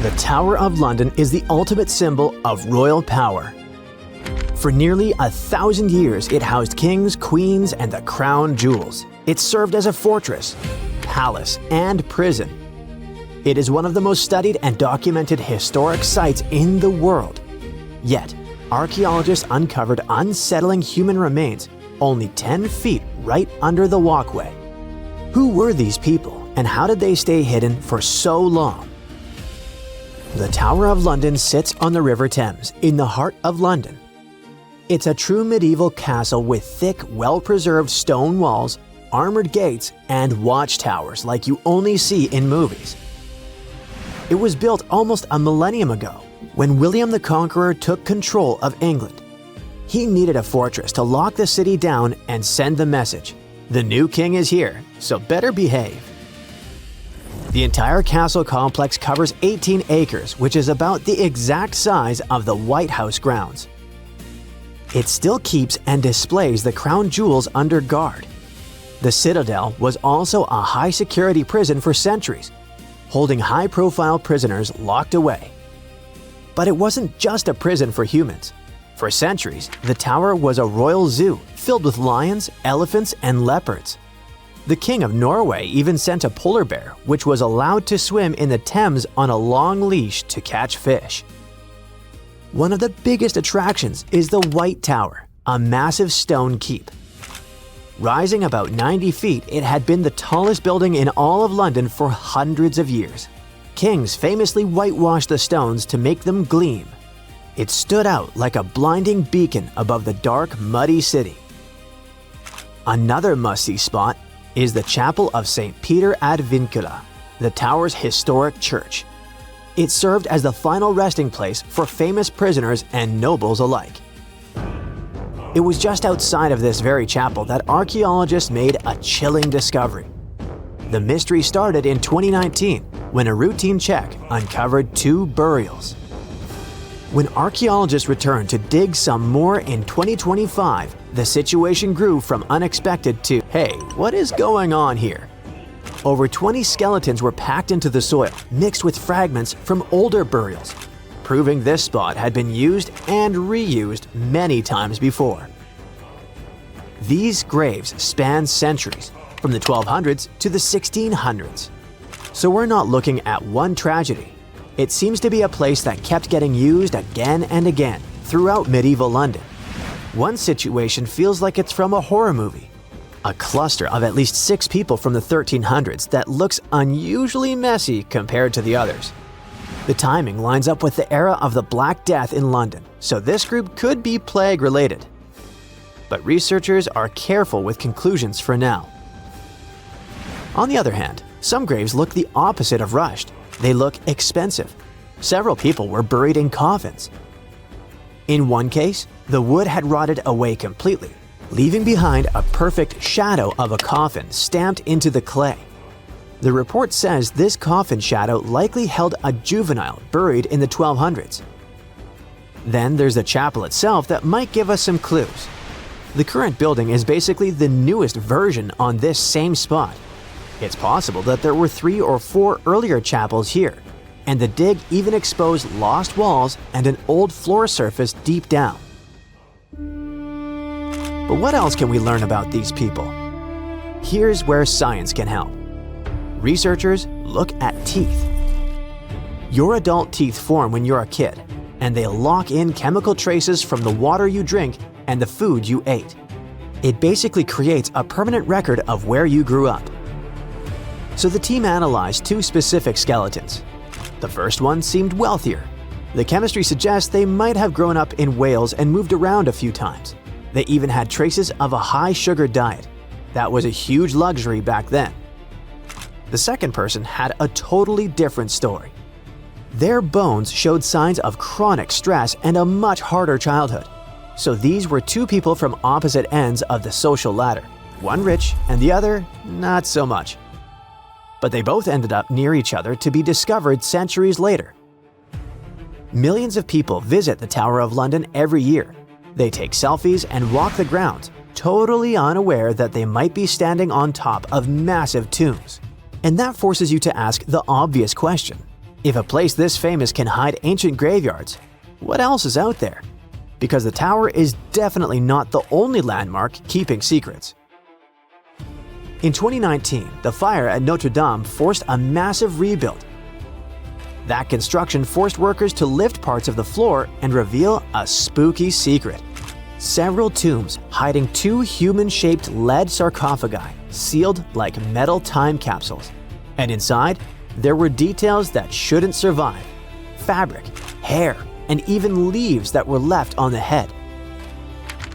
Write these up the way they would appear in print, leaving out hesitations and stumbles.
The Tower of London is the ultimate symbol of royal power. For nearly 1,000 years, it housed kings, queens, and the crown jewels. It served as a fortress, palace, and prison. It is one of the most studied and documented historic sites in the world. Yet, archaeologists uncovered unsettling human remains only 10 feet right under the walkway. Who were these people, and how did they stay hidden for so long? The Tower of London sits on the River Thames, in the heart of London. It's a true medieval castle with thick, well-preserved stone walls, armored gates, and watchtowers like you only see in movies. It was built almost a millennium ago, when William the Conqueror took control of England. He needed a fortress to lock the city down and send the message: the new king is here, so better behave. The entire castle complex covers 18 acres, which is about the exact size of the White House grounds. It still keeps and displays the crown jewels under guard. The Citadel was also a high-security prison for centuries, holding high-profile prisoners locked away. But it wasn't just a prison for humans. For centuries, the tower was a royal zoo filled with lions, elephants, and leopards. The King of Norway even sent a polar bear, which was allowed to swim in the Thames on a long leash to catch fish. One of the biggest attractions is the White Tower, a massive stone keep. Rising about 90 feet, it had been the tallest building in all of London for hundreds of years. Kings famously whitewashed the stones to make them gleam. It stood out like a blinding beacon above the dark, muddy city. Another must-see spot is the Chapel of St. Peter ad Vincula, the tower's historic church. It served as the final resting place for famous prisoners and nobles alike. It was just outside of this very chapel that archaeologists made a chilling discovery. The mystery started in 2019 when a routine check uncovered 2 burials. When archaeologists returned to dig some more in 2025, the situation grew from unexpected to, hey, what is going on here? Over 20 skeletons were packed into the soil, mixed with fragments from older burials, proving this spot had been used and reused many times before. These graves span centuries, from the 1200s to the 1600s. So we're not looking at one tragedy. It seems to be a place that kept getting used again and again throughout medieval London. One situation feels like it's from a horror movie. A cluster of at least 6 people from the 1300s that looks unusually messy compared to the others. The timing lines up with the era of the Black Death in London, so this group could be plague-related. But researchers are careful with conclusions for now. On the other hand, some graves look the opposite of rushed. They look expensive. Several people were buried in coffins. In one case, the wood had rotted away completely, leaving behind a perfect shadow of a coffin stamped into the clay. The report says this coffin shadow likely held a juvenile buried in the 1200s. Then there's the chapel itself that might give us some clues. The current building is basically the newest version on this same spot. It's possible that there were 3 or 4 earlier chapels here, and the dig even exposed lost walls and an old floor surface deep down. But what else can we learn about these people? Here's where science can help. Researchers look at teeth. Your adult teeth form when you're a kid, and they lock in chemical traces from the water you drink and the food you ate. It basically creates a permanent record of where you grew up. So the team analyzed 2 specific skeletons. The first one seemed wealthier. The chemistry suggests they might have grown up in Wales and moved around a few times. They even had traces of a high-sugar diet. That was a huge luxury back then. The second person had a totally different story. Their bones showed signs of chronic stress and a much harder childhood. So these were 2 people from opposite ends of the social ladder. One rich and the other not so much. But they both ended up near each other to be discovered centuries later. Millions of people visit the Tower of London every year. They take selfies and walk the grounds, totally unaware that they might be standing on top of massive tombs. And that forces you to ask the obvious question: If a place this famous can hide ancient graveyards, what else is out there? Because the tower is definitely not the only landmark keeping secrets. In 2019, the fire at Notre Dame forced a massive rebuild. That construction forced workers to lift parts of the floor and reveal a spooky secret. Several tombs hiding two human-shaped lead sarcophagi, sealed like metal time capsules. And inside, there were details that shouldn't survive: fabric, hair, and even leaves that were left on the head.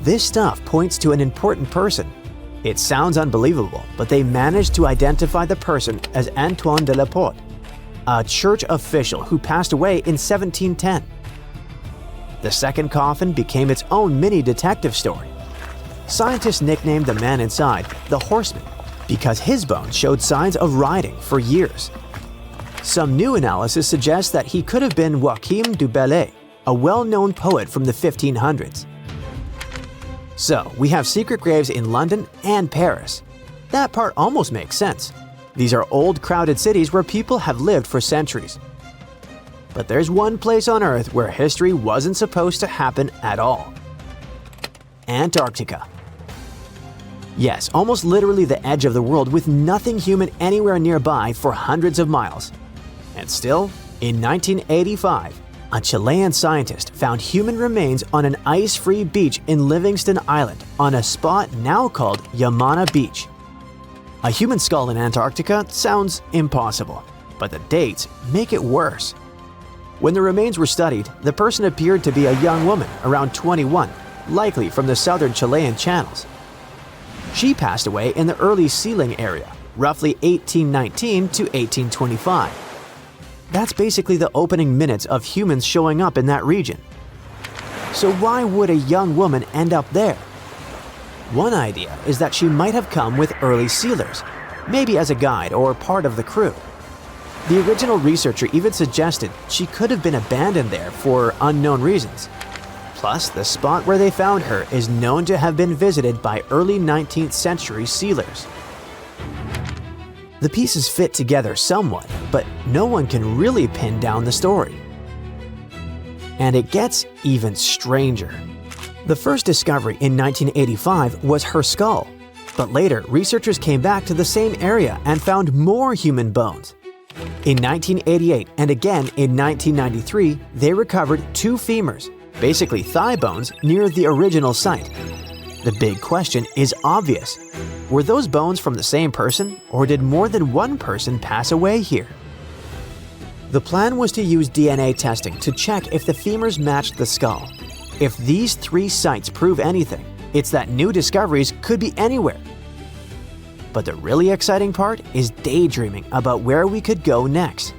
This stuff points to an important person. It sounds unbelievable, but they managed to identify the person as Antoine de la Porte, a church official who passed away in 1710. The second coffin became its own mini detective story. Scientists nicknamed the man inside the Horseman because his bones showed signs of riding for years. Some new analysis suggests that he could have been Joachim du Bellay, a well-known poet from the 1500s. So, we have secret graves in London and Paris. That part almost makes sense. These are old, crowded cities where people have lived for centuries. But there's one place on Earth where history wasn't supposed to happen at all: Antarctica. Yes, almost literally the edge of the world with nothing human anywhere nearby for hundreds of miles. And still, in 1985, a Chilean scientist found human remains on an ice-free beach in Livingston Island on a spot now called Yamana Beach. A human skull in Antarctica sounds impossible, but the dates make it worse. When the remains were studied, the person appeared to be a young woman around 21, likely from the southern Chilean channels. She passed away in the early sealing area, roughly 1819 to 1825. That's basically the opening minutes of humans showing up in that region. So why would a young woman end up there? One idea is that she might have come with early sealers, maybe as a guide or part of the crew. The original researcher even suggested she could have been abandoned there for unknown reasons. Plus, the spot where they found her is known to have been visited by early 19th century sealers. The pieces fit together somewhat, but no one can really pin down the story. And it gets even stranger. The first discovery in 1985 was her skull, but later researchers came back to the same area and found more human bones. In 1988 and again in 1993, they recovered two femurs, basically thigh bones, near the original site. The big question is obvious. Were those bones from the same person, or did more than one person pass away here? The plan was to use DNA testing to check if the femurs matched the skull. If these three sites prove anything, it's that new discoveries could be anywhere. But the really exciting part is daydreaming about where we could go next.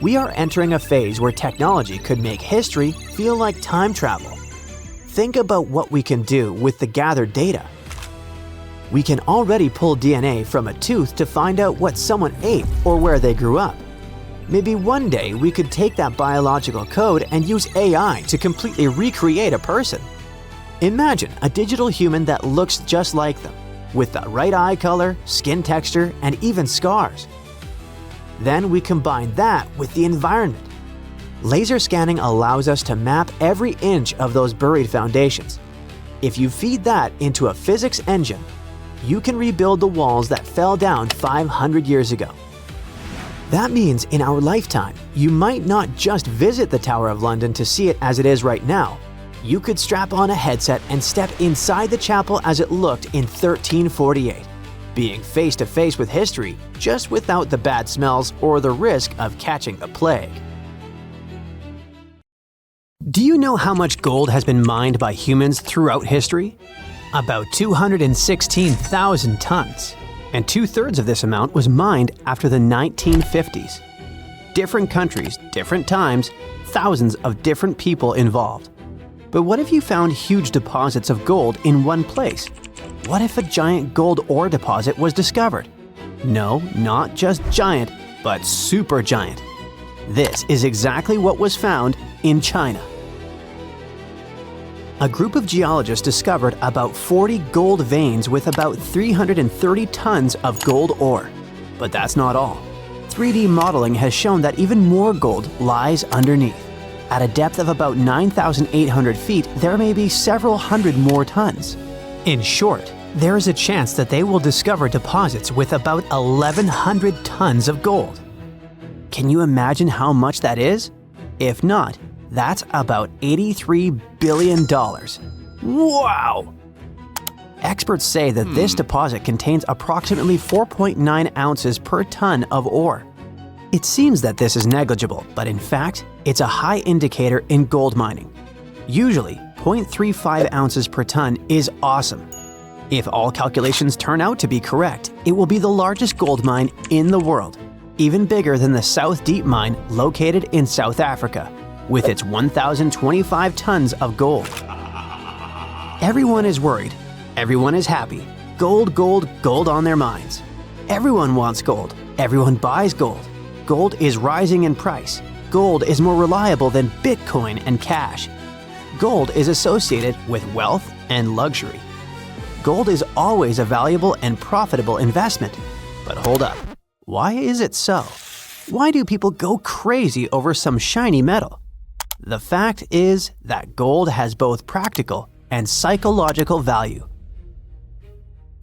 We are entering a phase where technology could make history feel like time travel. Think about what we can do with the gathered data. We can already pull DNA from a tooth to find out what someone ate or where they grew up. Maybe one day we could take that biological code and use AI to completely recreate a person. Imagine a digital human that looks just like them, with the right eye color, skin texture, and even scars. Then we combine that with the environment. Laser scanning allows us to map every inch of those buried foundations. If you feed that into a physics engine, you can rebuild the walls that fell down 500 years ago. That means in our lifetime, you might not just visit the Tower of London to see it as it is right now. You could strap on a headset and step inside the chapel as it looked in 1348, being face to face with history, just without the bad smells or the risk of catching the plague. Do you know how much gold has been mined by humans throughout history? About 216,000 tons. And 2/3 of this amount was mined after the 1950s. Different countries, different times, thousands of different people involved. But what if you found huge deposits of gold in one place? What if a giant gold ore deposit was discovered? No, not just giant, but super giant. This is exactly what was found in China. A group of geologists discovered about 40 gold veins with about 330 tons of gold ore. But that's not all. 3D modeling has shown that even more gold lies underneath. At a depth of about 9,800 feet, there may be several hundred more tons. In short, there is a chance that they will discover deposits with about 1,100 tons of gold. Can you imagine how much that is? If not, that's about $83 billion. Wow! Experts say that this deposit contains approximately 4.9 ounces per ton of ore. It seems that this is negligible, but in fact, it's a high indicator in gold mining. Usually, 0.35 ounces per ton is awesome. If all calculations turn out to be correct, it will be the largest gold mine in the world, even bigger than the South Deep mine located in South Africa, with its 1,025 tons of gold. Everyone is worried. Everyone is happy. Gold, gold, gold on their minds. Everyone wants gold. Everyone buys gold. Gold is rising in price. Gold is more reliable than Bitcoin and cash. Gold is associated with wealth and luxury. Gold is always a valuable and profitable investment. But hold up. Why is it so? Why do people go crazy over some shiny metal? The fact is that gold has both practical and psychological value.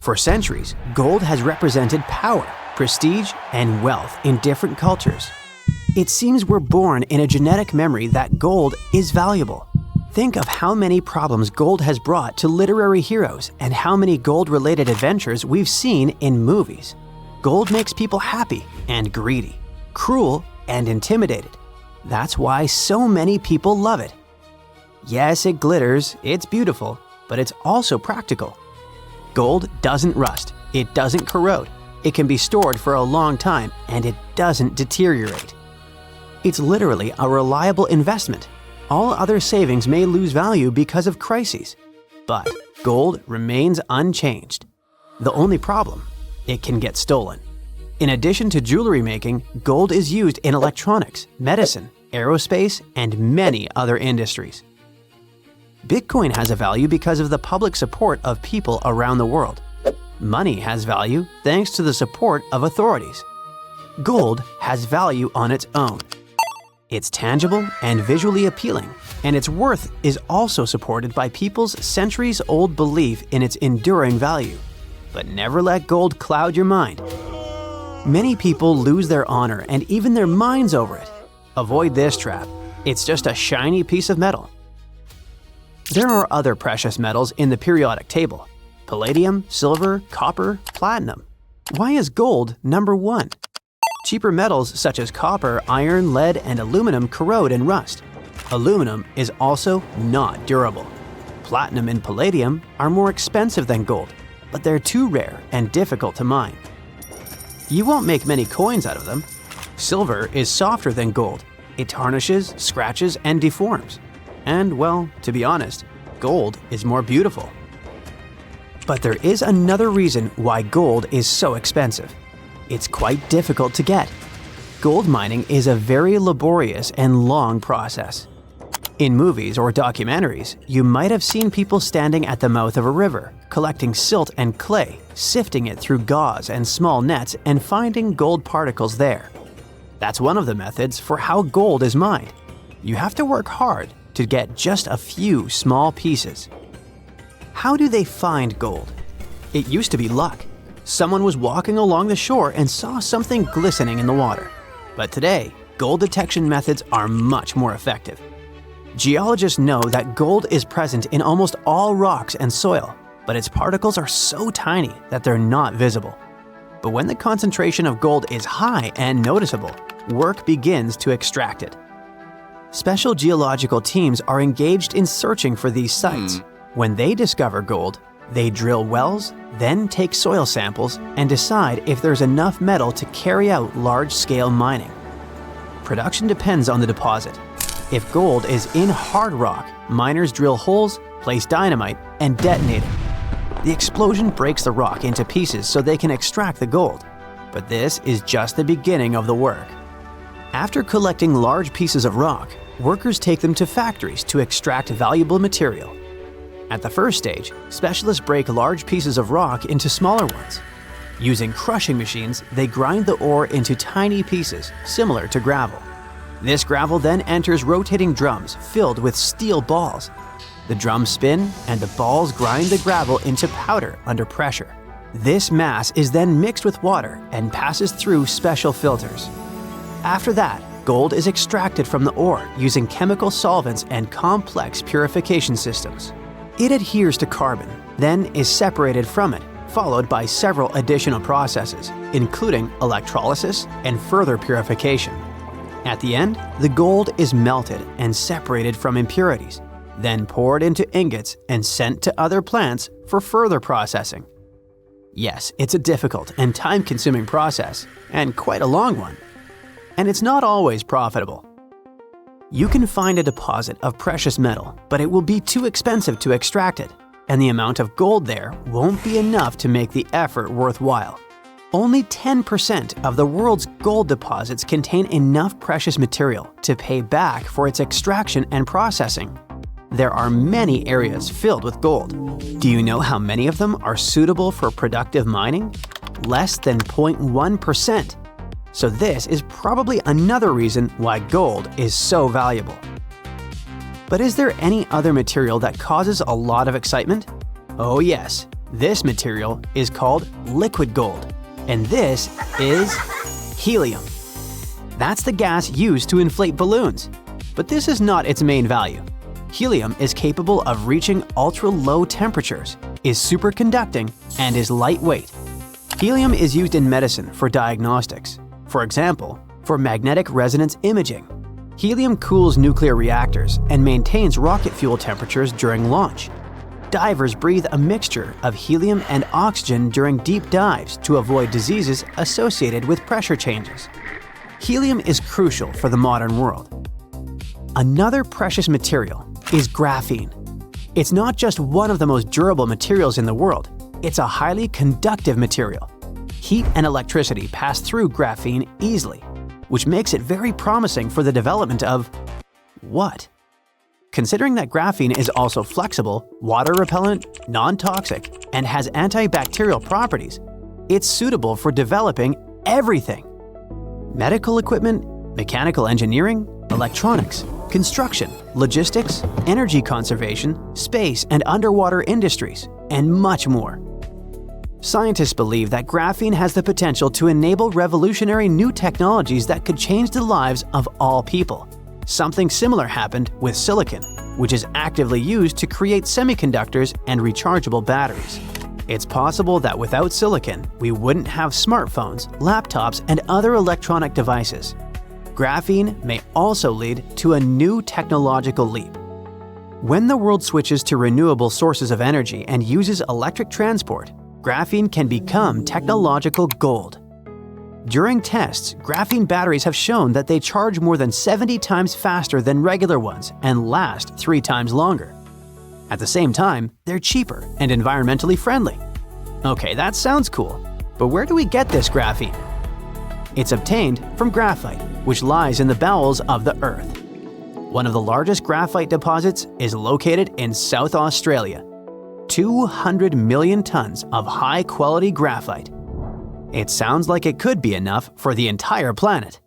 For centuries, gold has represented power, prestige, and wealth in different cultures. It seems we're born in a genetic memory that gold is valuable. Think of how many problems gold has brought to literary heroes and how many gold-related adventures we've seen in movies. Gold makes people happy and greedy, cruel and intimidated. That's why so many people love it. Yes, it glitters, it's beautiful, but it's also practical. Gold doesn't rust, it doesn't corrode, it can be stored for a long time, and it doesn't deteriorate. It's literally a reliable investment. All other savings may lose value because of crises, but gold remains unchanged. The only problem, it can get stolen. In addition to jewelry making, gold is used in electronics, medicine, aerospace, and many other industries. Bitcoin has a value because of the public support of people around the world. Money has value thanks to the support of authorities. Gold has value on its own. It's tangible and visually appealing, and its worth is also supported by people's centuries-old belief in its enduring value. But never let gold cloud your mind. Many people lose their honor and even their minds over it. Avoid this trap. It's just a shiny piece of metal. There are other precious metals in the periodic table: palladium, silver, copper, platinum. Why is gold number one? Cheaper metals such as copper, iron, lead, and aluminum corrode and rust. Aluminum is also not durable. Platinum and palladium are more expensive than gold, but they're too rare and difficult to mine. You won't make many coins out of them. Silver is softer than gold. It tarnishes, scratches, and deforms. And, well, to be honest, gold is more beautiful. But there is another reason why gold is so expensive. It's quite difficult to get. Gold mining is a very laborious and long process. In movies or documentaries, you might have seen people standing at the mouth of a river, collecting silt and clay, sifting it through gauze and small nets, and finding gold particles there. That's one of the methods for how gold is mined. You have to work hard to get just a few small pieces. How do they find gold? It used to be luck. Someone was walking along the shore and saw something glistening in the water. But today, gold detection methods are much more effective. Geologists know that gold is present in almost all rocks and soil, but its particles are so tiny that they're not visible. But when the concentration of gold is high and noticeable, work begins to extract it. Special geological teams are engaged in searching for these sites. When they discover gold, they drill wells, then take soil samples and decide if there's enough metal to carry out large-scale mining. Production depends on the deposit. If gold is in hard rock, miners drill holes, place dynamite, and detonate it. The explosion breaks the rock into pieces so they can extract the gold. But this is just the beginning of the work. After collecting large pieces of rock, workers take them to factories to extract valuable material. At the first stage, specialists break large pieces of rock into smaller ones. Using crushing machines, they grind the ore into tiny pieces, similar to gravel. This gravel then enters rotating drums filled with steel balls. The drums spin, and the balls grind the gravel into powder under pressure. This mass is then mixed with water and passes through special filters. After that, gold is extracted from the ore using chemical solvents and complex purification systems. It adheres to carbon, then is separated from it, followed by several additional processes, including electrolysis and further purification. At the end, the gold is melted and separated from impurities, then poured into ingots and sent to other plants for further processing. Yes, it's a difficult and time-consuming process, and quite a long one. And it's not always profitable. You can find a deposit of precious metal, but it will be too expensive to extract it, and the amount of gold there won't be enough to make the effort worthwhile. Only 10% of the world's gold deposits contain enough precious material to pay back for its extraction and processing. There are many areas filled with gold. Do you know how many of them are suitable for productive mining? Less than 0.1%. So this is probably another reason why gold is so valuable. But is there any other material that causes a lot of excitement? Oh yes, this material is called liquid gold, and this is helium. That's the gas used to inflate balloons, but this is not its main value. Helium is capable of reaching ultra-low temperatures, is superconducting, and is lightweight. Helium is used in medicine for diagnostics. For example, for magnetic resonance imaging. Helium cools nuclear reactors and maintains rocket fuel temperatures during launch. Divers breathe a mixture of helium and oxygen during deep dives to avoid diseases associated with pressure changes. Helium is crucial for the modern world. Another precious material is graphene. It's not just one of the most durable materials in the world, it's a highly conductive material. Heat and electricity pass through graphene easily, which makes it very promising for the development of what? Considering that graphene is also flexible, water repellent, non-toxic, and has antibacterial properties, it's suitable for developing everything. Medical equipment, mechanical engineering, electronics, construction, logistics, energy conservation, space and underwater industries, and much more. Scientists believe that graphene has the potential to enable revolutionary new technologies that could change the lives of all people. Something similar happened with silicon, which is actively used to create semiconductors and rechargeable batteries. It's possible that without silicon, we wouldn't have smartphones, laptops, and other electronic devices. Graphene may also lead to a new technological leap. When the world switches to renewable sources of energy and uses electric transport, graphene can become technological gold. During tests, graphene batteries have shown that they charge more than 70 times faster than regular ones and last 3 times longer. At the same time, they're cheaper and environmentally friendly. Okay, that sounds cool, but where do we get this graphene? It's obtained from graphite, which lies in the bowels of the Earth. One of the largest graphite deposits is located in South Australia. 200 million tons of high-quality graphite. It sounds like it could be enough for the entire planet.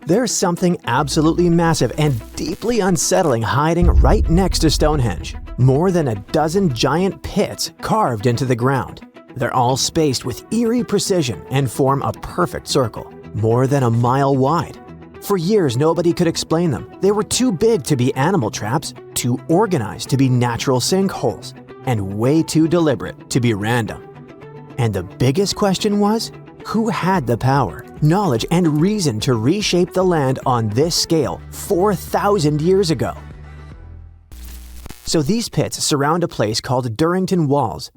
There's something absolutely massive and deeply unsettling hiding right next to Stonehenge. More than a dozen giant pits carved into the ground. They're all spaced with eerie precision and form a perfect circle, more than a mile wide. For years, nobody could explain them. They were too big to be animal traps, too organized to be natural sinkholes, and way too deliberate to be random. And the biggest question was, who had the power, knowledge, and reason to reshape the land on this scale 4,000 years ago? So these pits surround a place called Durrington Walls,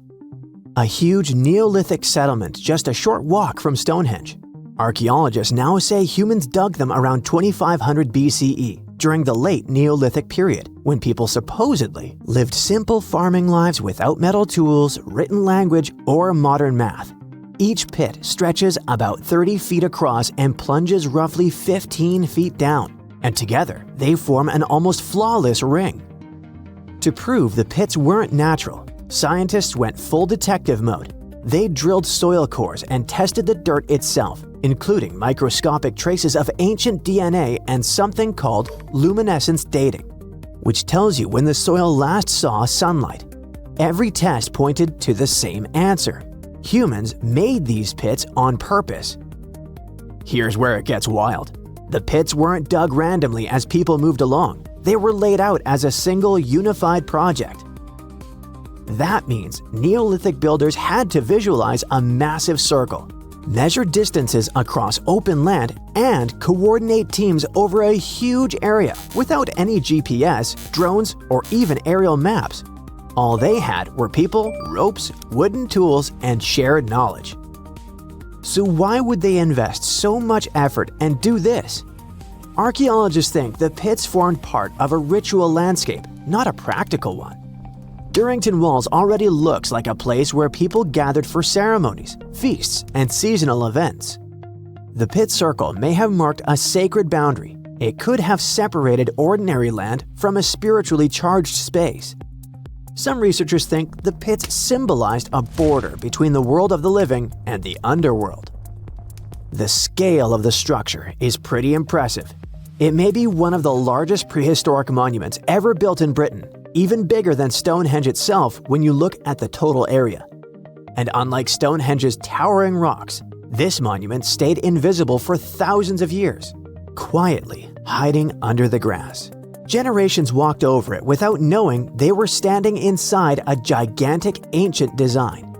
a huge Neolithic settlement just a short walk from Stonehenge. Archaeologists now say humans dug them around 2500 BCE, during the late Neolithic period, when people supposedly lived simple farming lives without metal tools, written language, or modern math. Each pit stretches about 30 feet across and plunges roughly 15 feet down, and together they form an almost flawless ring. To prove the pits weren't natural, scientists went full detective mode. They drilled soil cores and tested the dirt itself, including microscopic traces of ancient DNA and something called luminescence dating, which tells you when the soil last saw sunlight. Every test pointed to the same answer. Humans made these pits on purpose. Here's where it gets wild. The pits weren't dug randomly as people moved along. They were laid out as a single unified project. That means Neolithic builders had to visualize a massive circle, measure distances across open land, and coordinate teams over a huge area without any GPS, drones, or even aerial maps. All they had were people, ropes, wooden tools, and shared knowledge. So why would they invest so much effort and do this? Archaeologists think the pits formed part of a ritual landscape, not a practical one. Durrington Walls already looks like a place where people gathered for ceremonies, feasts, and seasonal events. The pit circle may have marked a sacred boundary. It could have separated ordinary land from a spiritually charged space. Some researchers think the pits symbolized a border between the world of the living and the underworld. The scale of the structure is pretty impressive. It may be one of the largest prehistoric monuments ever built in Britain, even bigger than Stonehenge itself when you look at the total area. And unlike Stonehenge's towering rocks, this monument stayed invisible for thousands of years, quietly hiding under the grass. Generations walked over it without knowing they were standing inside a gigantic ancient design.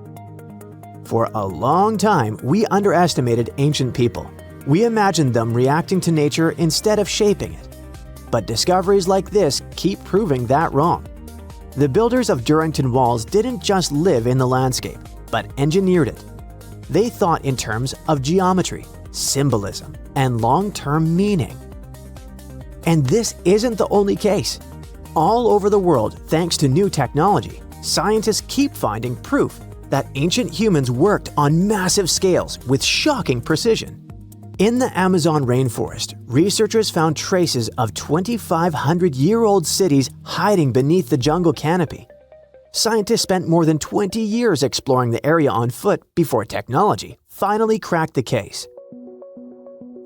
For a long time, we underestimated ancient people. We imagined them reacting to nature instead of shaping it. But discoveries like this keep proving that wrong. The builders of Durrington Walls didn't just live in the landscape, but engineered it. They thought in terms of geometry, symbolism, and long-term meaning. And this isn't the only case. All over the world, thanks to new technology, scientists keep finding proof that ancient humans worked on massive scales with shocking precision. In the Amazon rainforest, researchers found traces of 2,500-year-old cities hiding beneath the jungle canopy. Scientists spent more than 20 years exploring the area on foot before technology finally cracked the case.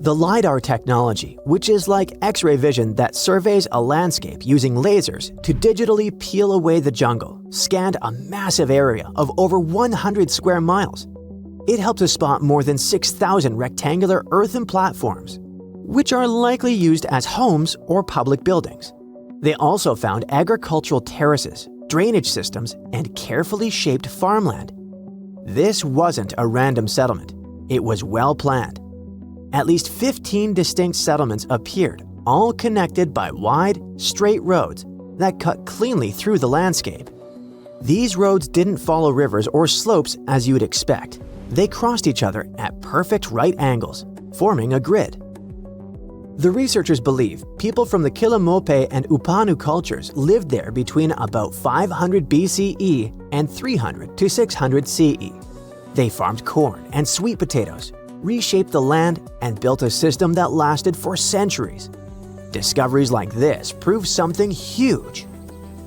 The LiDAR technology, which is like X-ray vision that surveys a landscape using lasers to digitally peel away the jungle, scanned a massive area of over 100 square miles. It helped to spot more than 6,000 rectangular earthen platforms, which are likely used as homes or public buildings. They also found agricultural terraces, drainage systems, and carefully shaped farmland. This wasn't a random settlement. It was well planned. At least 15 distinct settlements appeared, all connected by wide, straight roads that cut cleanly through the landscape. These roads didn't follow rivers or slopes as you'd expect. They crossed each other at perfect right angles, forming a grid. The researchers believe people from the Quillamope and Upanu cultures lived there between about 500 BCE and 300 to 600 CE. They farmed corn and sweet potatoes, reshaped the land, and built a system that lasted for centuries. Discoveries like this prove something huge.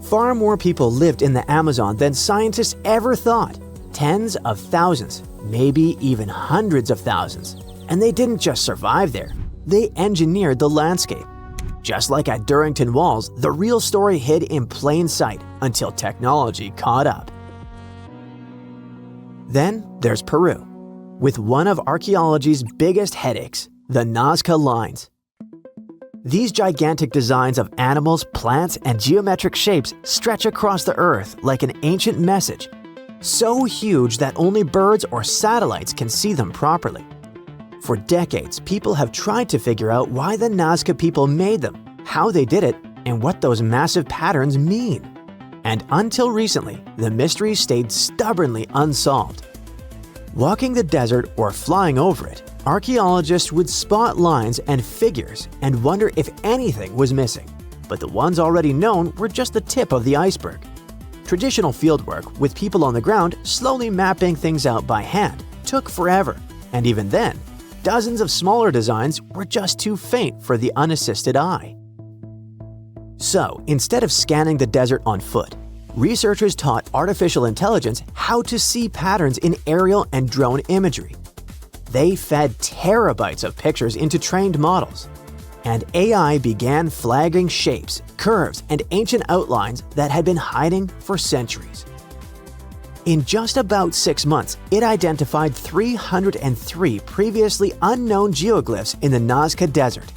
Far more people lived in the Amazon than scientists ever thought. Tens of thousands, maybe even hundreds of thousands. And they didn't just survive there, they engineered the landscape. Just like at Durrington Walls, the real story hid in plain sight until technology caught up. Then there's Peru, with one of archaeology's biggest headaches, the Nazca lines. These gigantic designs of animals, plants, and geometric shapes stretch across the earth like an ancient message, so huge that only birds or satellites can see them properly. For decades, people have tried to figure out why the Nazca people made them, how they did it, and what those massive patterns mean. And until recently, the mystery stayed stubbornly unsolved. Walking the desert or flying over it, archaeologists would spot lines and figures and wonder if anything was missing. But the ones already known were just the tip of the iceberg. Traditional fieldwork, with people on the ground slowly mapping things out by hand, took forever. And even then, dozens of smaller designs were just too faint for the unassisted eye. So, instead of scanning the desert on foot, researchers taught artificial intelligence how to see patterns in aerial and drone imagery. They fed terabytes of pictures into trained models, and AI began flagging shapes, curves, and ancient outlines that had been hiding for centuries. In just about 6 months, it identified 303 previously unknown geoglyphs in the Nazca Desert.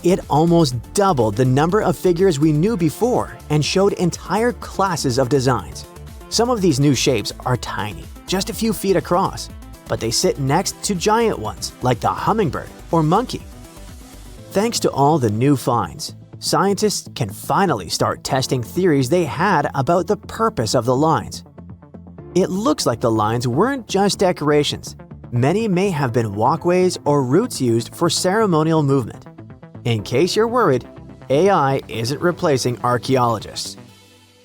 It almost doubled the number of figures we knew before and showed entire classes of designs. Some of these new shapes are tiny, just a few feet across, but they sit next to giant ones like the hummingbird or monkey. Thanks to all the new finds, scientists can finally start testing theories they had about the purpose of the lines. It looks like the lines weren't just decorations. Many may have been walkways or routes used for ceremonial movement. In case you're worried, AI isn't replacing archaeologists.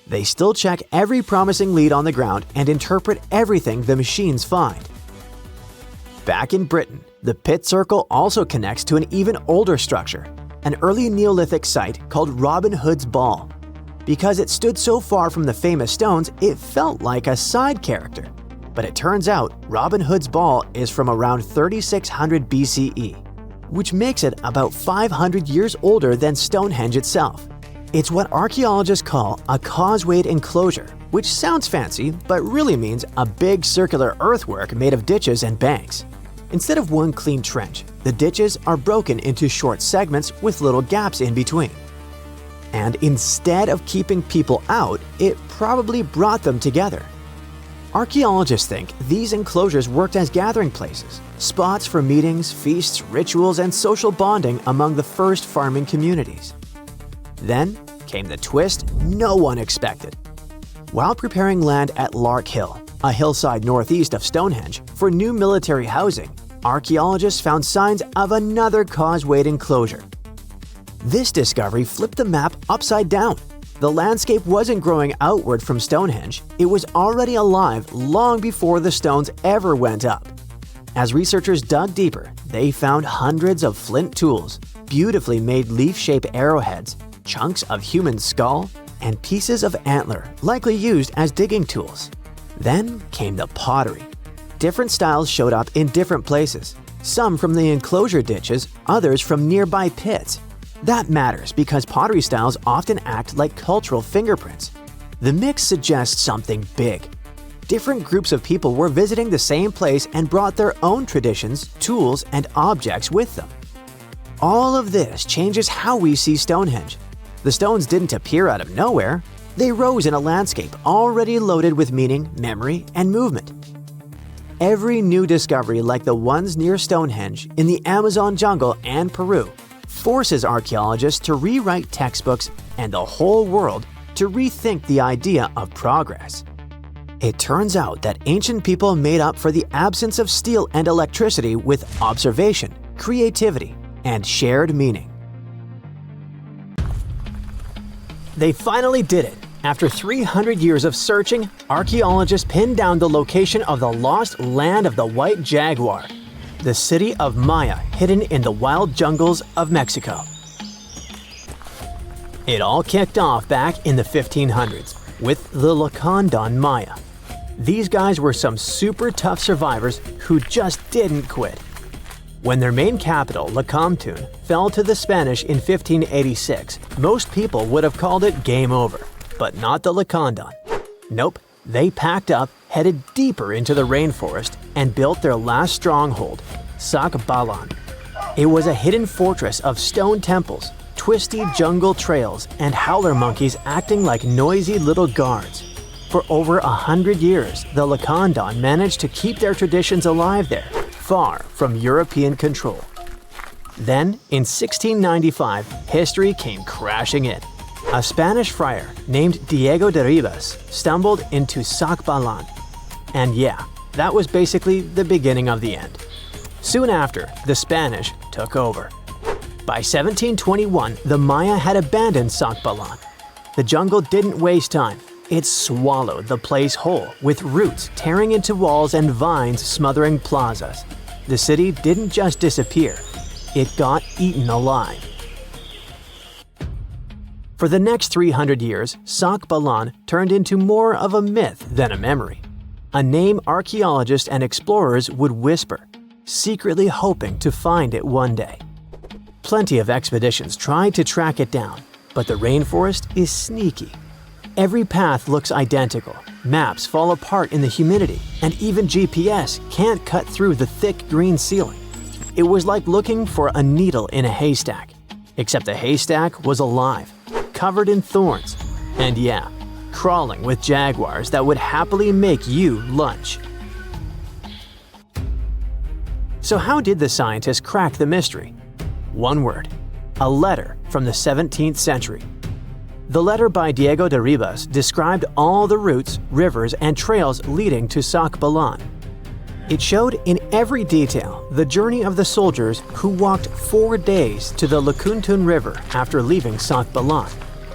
They still check every promising lead on the ground and interpret everything the machines find. Back in Britain, the pit circle also connects to an even older structure, an early Neolithic site called Robin Hood's Ball. Because it stood so far from the famous stones, it felt like a side character. But it turns out Robin Hood's Ball is from around 3600 BCE, which makes it about 500 years older than Stonehenge itself. It's what archaeologists call a causewayed enclosure, which sounds fancy but really means a big circular earthwork made of ditches and banks. Instead of one clean trench, the ditches are broken into short segments with little gaps in between. And instead of keeping people out, it probably brought them together. Archaeologists think these enclosures worked as gathering places, spots for meetings, feasts, rituals, and social bonding among the first farming communities. Then came the twist no one expected. While preparing land at Lark Hill, a hillside northeast of Stonehenge, for new military housing, archaeologists found signs of another causewayed enclosure. This discovery flipped the map upside down. The landscape wasn't growing outward from Stonehenge, it was already alive long before the stones ever went up. As researchers dug deeper, they found hundreds of flint tools, beautifully made leaf-shaped arrowheads, chunks of human skull, and pieces of antler, likely used as digging tools. Then came the pottery. Different styles showed up in different places, some from the enclosure ditches, others from nearby pits. That matters because pottery styles often act like cultural fingerprints. The mix suggests something big. Different groups of people were visiting the same place and brought their own traditions, tools, and objects with them. All of this changes how we see Stonehenge. The stones didn't appear out of nowhere. They rose in a landscape already loaded with meaning, memory, and movement. Every new discovery like the ones near Stonehenge, in the Amazon jungle and Peru, forces archaeologists to rewrite textbooks and the whole world to rethink the idea of progress. It turns out that ancient people made up for the absence of steel and electricity with observation, creativity, and shared meaning. They finally did it. After 300 years of searching, archaeologists pinned down the location of the lost land of the white jaguar, the city of Maya hidden in the wild jungles of Mexico. It all kicked off back in the 1500s with the Lacandon Maya. These guys were some super tough survivors who just didn't quit. When their main capital, Lacamtun, fell to the Spanish in 1586, most people would have called it game over, but not the Lacandon. Nope, they packed up, headed deeper into the rainforest, and built their last stronghold, Sakbalan. It was a hidden fortress of stone temples, twisty jungle trails, and howler monkeys acting like noisy little guards. For over 100 years, the Lacandon managed to keep their traditions alive there, far from European control. Then, in 1695, history came crashing in. A Spanish friar named Diego de Ribas stumbled into Sakbalan. And yeah, that was basically the beginning of the end. Soon after, the Spanish took over. By 1721, the Maya had abandoned Sakbalan. The jungle didn't waste time. It swallowed the place whole, with roots tearing into walls and vines smothering plazas. The city didn't just disappear, it got eaten alive. For the next 300 years, Sakbalan turned into more of a myth than a memory. A name archaeologists and explorers would whisper, secretly hoping to find it one day. Plenty of expeditions tried to track it down, but the rainforest is sneaky. Every path looks identical, maps fall apart in the humidity, and even GPS can't cut through the thick green ceiling. It was like looking for a needle in a haystack, except the haystack was alive, covered in thorns, and yeah, crawling with jaguars that would happily make you lunch. So how did the scientists crack the mystery? One word: a letter from the 17th century. The letter by Diego de Ribas described all the routes, rivers, and trails leading to Sakbalan. It showed in every detail the journey of the soldiers who walked 4 days to the Lakuntun River after leaving Sakbalan.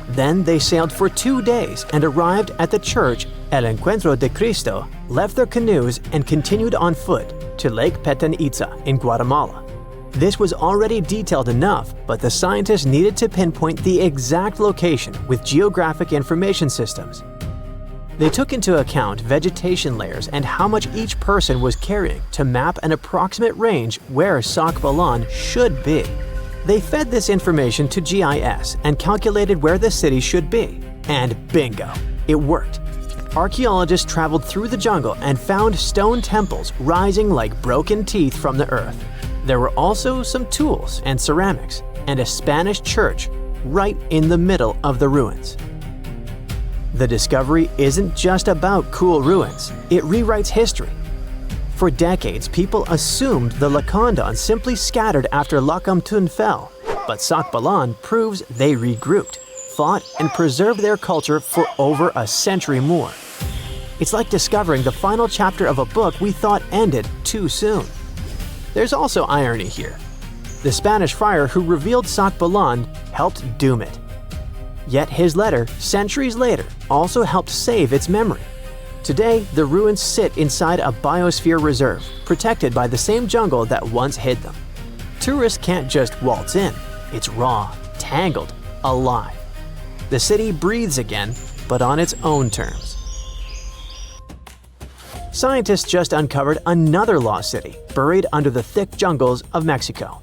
Then they sailed for 2 days and arrived at the church El Encuentro de Cristo, left their canoes, and continued on foot to Lake Petén Itzá in Guatemala. This was already detailed enough, but the scientists needed to pinpoint the exact location with geographic information systems. They took into account vegetation layers and how much each person was carrying to map an approximate range where Sakbalan should be. They fed this information to GIS and calculated where the city should be. And bingo, it worked. Archaeologists traveled through the jungle and found stone temples rising like broken teeth from the earth. There were also some tools and ceramics, and a Spanish church right in the middle of the ruins. The discovery isn't just about cool ruins, it rewrites history. For decades, people assumed the Lacandons simply scattered after Lakamtun fell, but Sakbalan proves they regrouped, fought, and preserved their culture for over a century more. It's like discovering the final chapter of a book we thought ended too soon. There's also irony here. The Spanish friar who revealed Sakbalan helped doom it. Yet his letter, centuries later, also helped save its memory. Today, the ruins sit inside a biosphere reserve, protected by the same jungle that once hid them. Tourists can't just waltz in. It's raw, tangled, alive. The city breathes again, but on its own terms. Scientists just uncovered another lost city, buried under the thick jungles of Mexico.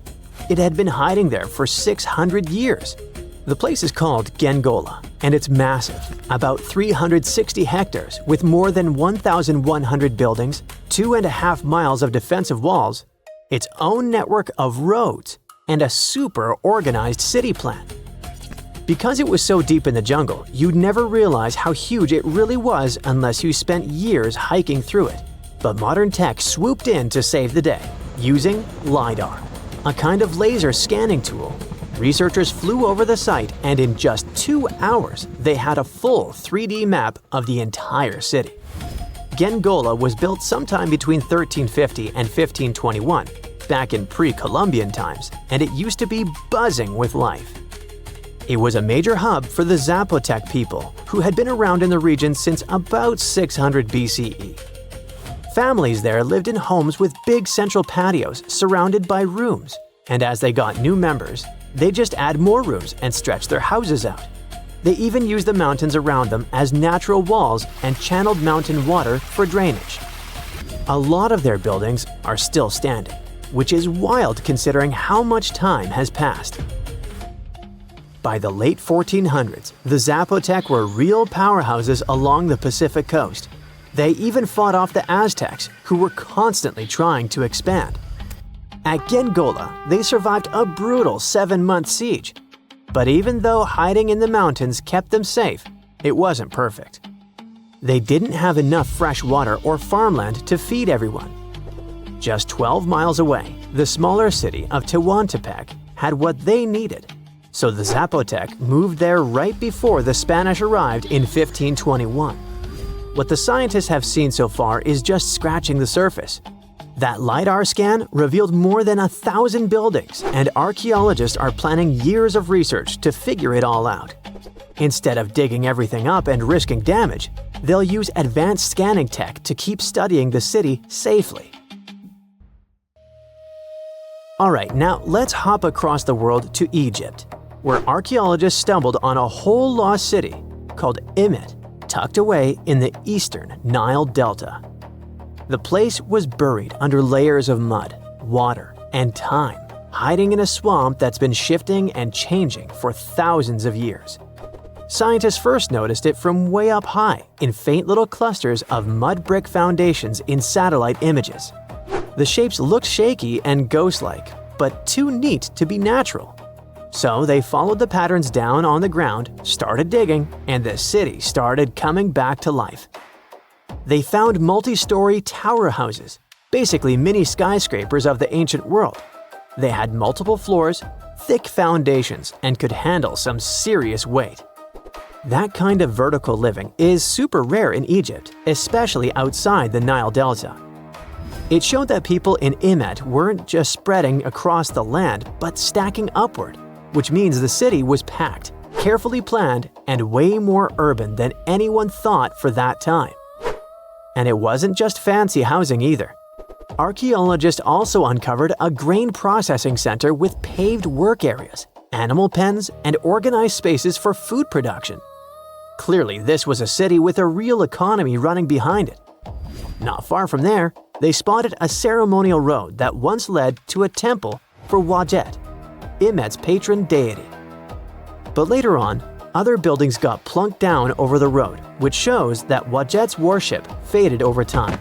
It had been hiding there for 600 years. The place is called Guiengola, and it's massive, about 360 hectares with more than 1,100 buildings, 2.5 miles of defensive walls, its own network of roads, and a super organized city plan. Because it was so deep in the jungle, you'd never realize how huge it really was unless you spent years hiking through it. But modern tech swooped in to save the day, using LiDAR, a kind of laser scanning tool. Researchers flew over the site, and in just 2 hours, they had a full 3D map of the entire city. Guiengola was built sometime between 1350 and 1521, back in pre-Columbian times, and it used to be buzzing with life. It was a major hub for the Zapotec people, who had been around in the region since about 600 BCE. Families there lived in homes with big central patios surrounded by rooms, and as they got new members, they just add more rooms and stretch their houses out. They even used the mountains around them as natural walls and channeled mountain water for drainage. A lot of their buildings are still standing, which is wild considering how much time has passed. By the late 1400s, the Zapotec were real powerhouses along the Pacific coast. They even fought off the Aztecs, who were constantly trying to expand. At Guiengola, they survived a brutal 7-month siege. But even though hiding in the mountains kept them safe, it wasn't perfect. They didn't have enough fresh water or farmland to feed everyone. Just 12 miles away, the smaller city of Tehuantepec had what they needed. So the Zapotec moved there right before the Spanish arrived in 1521. What the scientists have seen so far is just scratching the surface. That LiDAR scan revealed more than 1,000 buildings, and archaeologists are planning years of research to figure it all out. Instead of digging everything up and risking damage, they'll use advanced scanning tech to keep studying the city safely. Alright, now let's hop across the world to Egypt. where archaeologists stumbled on a whole lost city called Imet, tucked away in the eastern Nile Delta. The place was buried under layers of mud, water, and time, hiding in a swamp that's been shifting and changing for thousands of years. Scientists first noticed it from way up high in faint little clusters of mud brick foundations in satellite images. The shapes looked shaky and ghost-like, but too neat to be natural. So they followed the patterns down on the ground, started digging, and the city started coming back to life. They found multi-story tower houses, basically mini skyscrapers of the ancient world. They had multiple floors, thick foundations, and could handle some serious weight. That kind of vertical living is super rare in Egypt, especially outside the Nile Delta. It showed that people in Imet weren't just spreading across the land, but stacking upward, which means the city was packed, carefully planned, and way more urban than anyone thought for that time. And it wasn't just fancy housing either. Archaeologists also uncovered a grain processing center with paved work areas, animal pens, and organized spaces for food production. Clearly, this was a city with a real economy running behind it. Not far from there, they spotted a ceremonial road that once led to a temple for Wadjet, Imet's patron deity. But later on, other buildings got plunked down over the road, which shows that Wadjet's worship faded over time.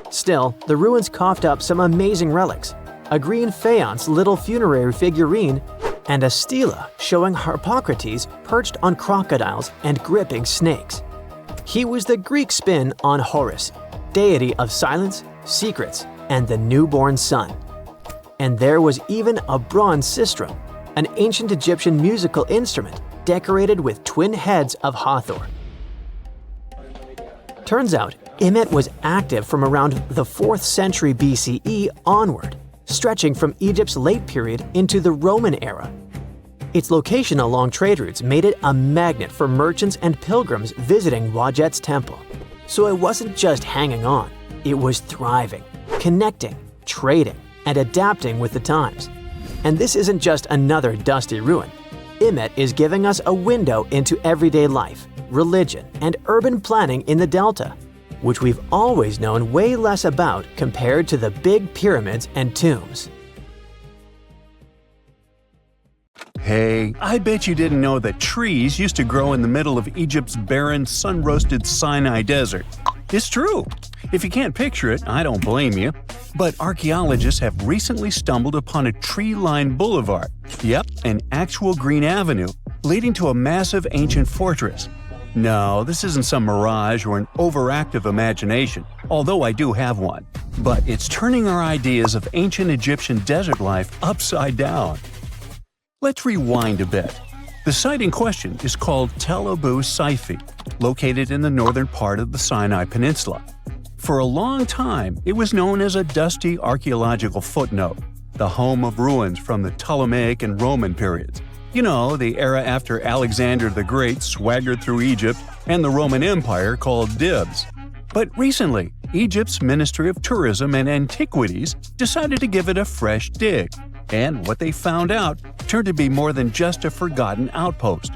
Still, the ruins coughed up some amazing relics, a green faience little funerary figurine, and a stela showing Harpocrates perched on crocodiles and gripping snakes. He was the Greek spin on Horus, deity of silence, secrets, and the newborn sun. And there was even a bronze sistrum, an ancient Egyptian musical instrument decorated with twin heads of Hathor. Turns out, Imet was active from around the 4th century BCE onward, stretching from Egypt's late period into the Roman era. Its location along trade routes made it a magnet for merchants and pilgrims visiting Wadjet's temple. So it wasn't just hanging on, it was thriving, connecting, trading, and adapting with the times. And this isn't just another dusty ruin. Imet is giving us a window into everyday life, religion, and urban planning in the Delta, which we've always known way less about compared to the big pyramids and tombs. Hey, I bet you didn't know that trees used to grow in the middle of Egypt's barren, sun-roasted Sinai desert. It's true. If you can't picture it, I don't blame you. But archaeologists have recently stumbled upon a tree-lined boulevard. Yep, an actual green avenue, leading to a massive ancient fortress. No, this isn't some mirage or an overactive imagination, although I do have one. But it's turning our ideas of ancient Egyptian desert life upside down. Let's rewind a bit. The site in question is called Tel Abu Saifi, located in the northern part of the Sinai Peninsula. For a long time, it was known as a dusty archaeological footnote, the home of ruins from the Ptolemaic and Roman periods. You know, the era after Alexander the Great swaggered through Egypt and the Roman Empire called dibs. But recently, Egypt's Ministry of Tourism and Antiquities decided to give it a fresh dig. And what they found out turned to be more than just a forgotten outpost.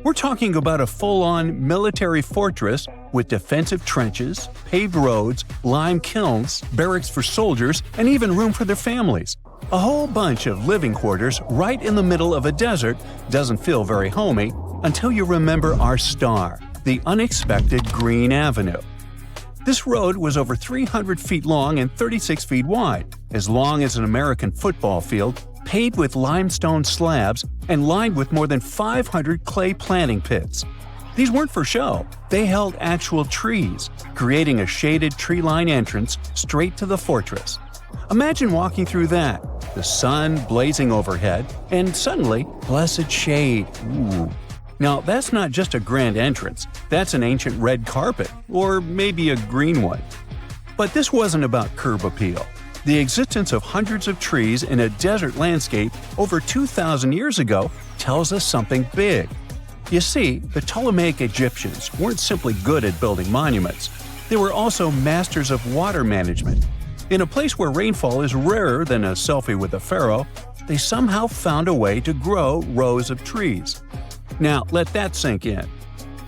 We're talking about a full-on military fortress with defensive trenches, paved roads, lime kilns, barracks for soldiers, and even room for their families. A whole bunch of living quarters right in the middle of a desert doesn't feel very homey until you remember our star, the unexpected Green Avenue. This road was over 300 feet long and 36 feet wide, as long as an American football field, paved with limestone slabs and lined with more than 500 clay planting pits. These weren't for show, they held actual trees, creating a shaded tree-line entrance straight to the fortress. Imagine walking through that, the sun blazing overhead, and suddenly, blessed shade. Ooh. Now, that's not just a grand entrance, that's an ancient red carpet, or maybe a green one. But this wasn't about curb appeal. The existence of hundreds of trees in a desert landscape over 2,000 years ago tells us something big. You see, the Ptolemaic Egyptians weren't simply good at building monuments, they were also masters of water management. In a place where rainfall is rarer than a selfie with a pharaoh, they somehow found a way to grow rows of trees. Now, let that sink in.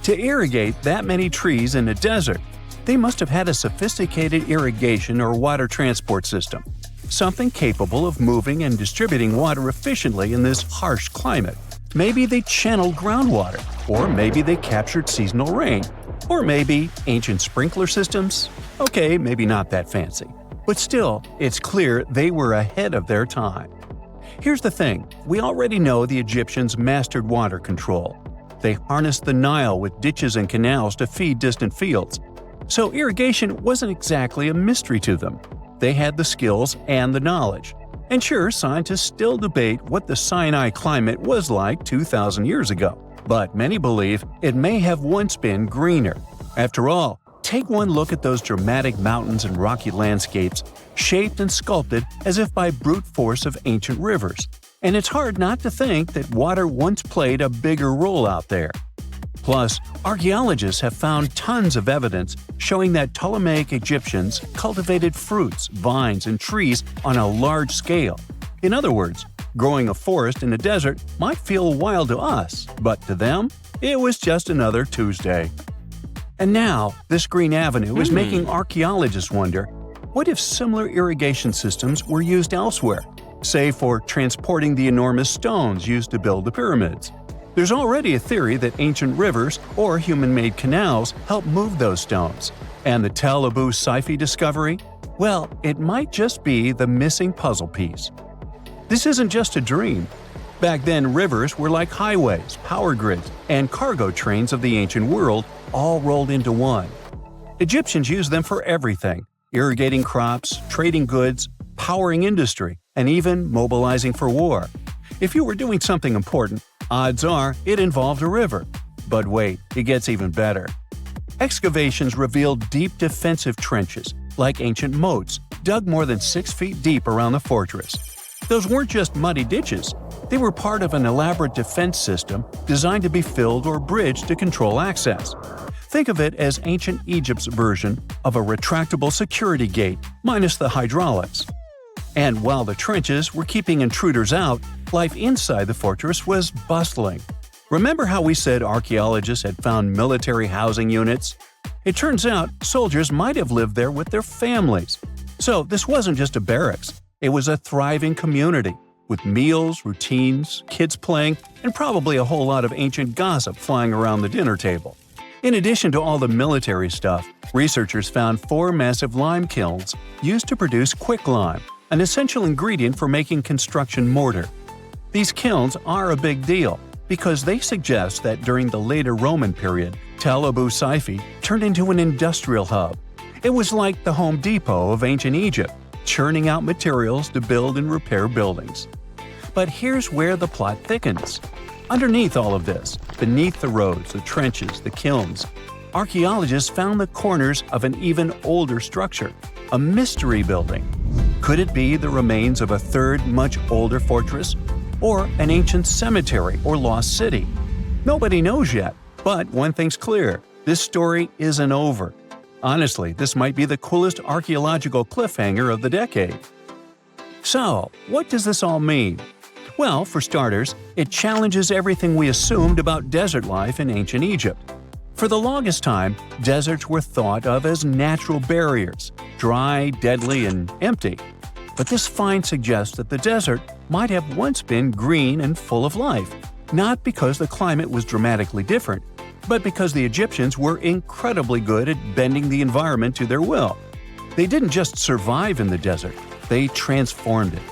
To irrigate that many trees in a desert, they must have had a sophisticated irrigation or water transport system, something capable of moving and distributing water efficiently in this harsh climate. Maybe they channeled groundwater, or maybe they captured seasonal rain, or maybe ancient sprinkler systems. Okay, maybe not that fancy. But still, it's clear they were ahead of their time. Here's the thing, we already know the Egyptians mastered water control. They harnessed the Nile with ditches and canals to feed distant fields. So irrigation wasn't exactly a mystery to them. They had the skills and the knowledge. And sure, scientists still debate what the Sinai climate was like 2,000 years ago, but many believe it may have once been greener. After all, take one look at those dramatic mountains and rocky landscapes, shaped and sculpted as if by brute force of ancient rivers. And it's hard not to think that water once played a bigger role out there. Plus, archaeologists have found tons of evidence showing that Ptolemaic Egyptians cultivated fruits, vines, and trees on a large scale. In other words, growing a forest in a desert might feel wild to us, but to them, it was just another Tuesday. And now, this green avenue is making archaeologists wonder, what if similar irrigation systems were used elsewhere, say for transporting the enormous stones used to build the pyramids? There's already a theory that ancient rivers or human-made canals helped move those stones. And the Tel Abu Saifi discovery? Well, it might just be the missing puzzle piece. This isn't just a dream. Back then, rivers were like highways, power grids, and cargo trains of the ancient world, all rolled into one. Egyptians used them for everything: irrigating crops, trading goods, powering industry, and even mobilizing for war. If you were doing something important, odds are it involved a river. But wait, it gets even better. Excavations revealed deep defensive trenches, like ancient moats, dug more than 6 feet deep around the fortress. Those weren't just muddy ditches. They were part of an elaborate defense system designed to be filled or bridged to control access. Think of it as ancient Egypt's version of a retractable security gate, minus the hydraulics. And while the trenches were keeping intruders out, life inside the fortress was bustling. Remember how we said archaeologists had found military housing units? It turns out soldiers might have lived there with their families. So this wasn't just a barracks, it was a thriving community, with meals, routines, kids playing, and probably a whole lot of ancient gossip flying around the dinner table. In addition to all the military stuff, researchers found 4 massive lime kilns used to produce quicklime, an essential ingredient for making construction mortar. These kilns are a big deal because they suggest that during the later Roman period, Tel Abu Saifi turned into an industrial hub. It was like the Home Depot of ancient Egypt, churning out materials to build and repair buildings. But here's where the plot thickens. Underneath all of this, beneath the roads, the trenches, the kilns, archaeologists found the corners of an even older structure, a mystery building. Could it be the remains of a third, much older fortress? Or an ancient cemetery or lost city? Nobody knows yet, but one thing's clear, this story isn't over. Honestly, this might be the coolest archaeological cliffhanger of the decade. So, what does this all mean? Well, for starters, it challenges everything we assumed about desert life in ancient Egypt. For the longest time, deserts were thought of as natural barriers, dry, deadly, and empty. But this find suggests that the desert might have once been green and full of life, not because the climate was dramatically different, but because the Egyptians were incredibly good at bending the environment to their will. They didn't just survive in the desert, they transformed it.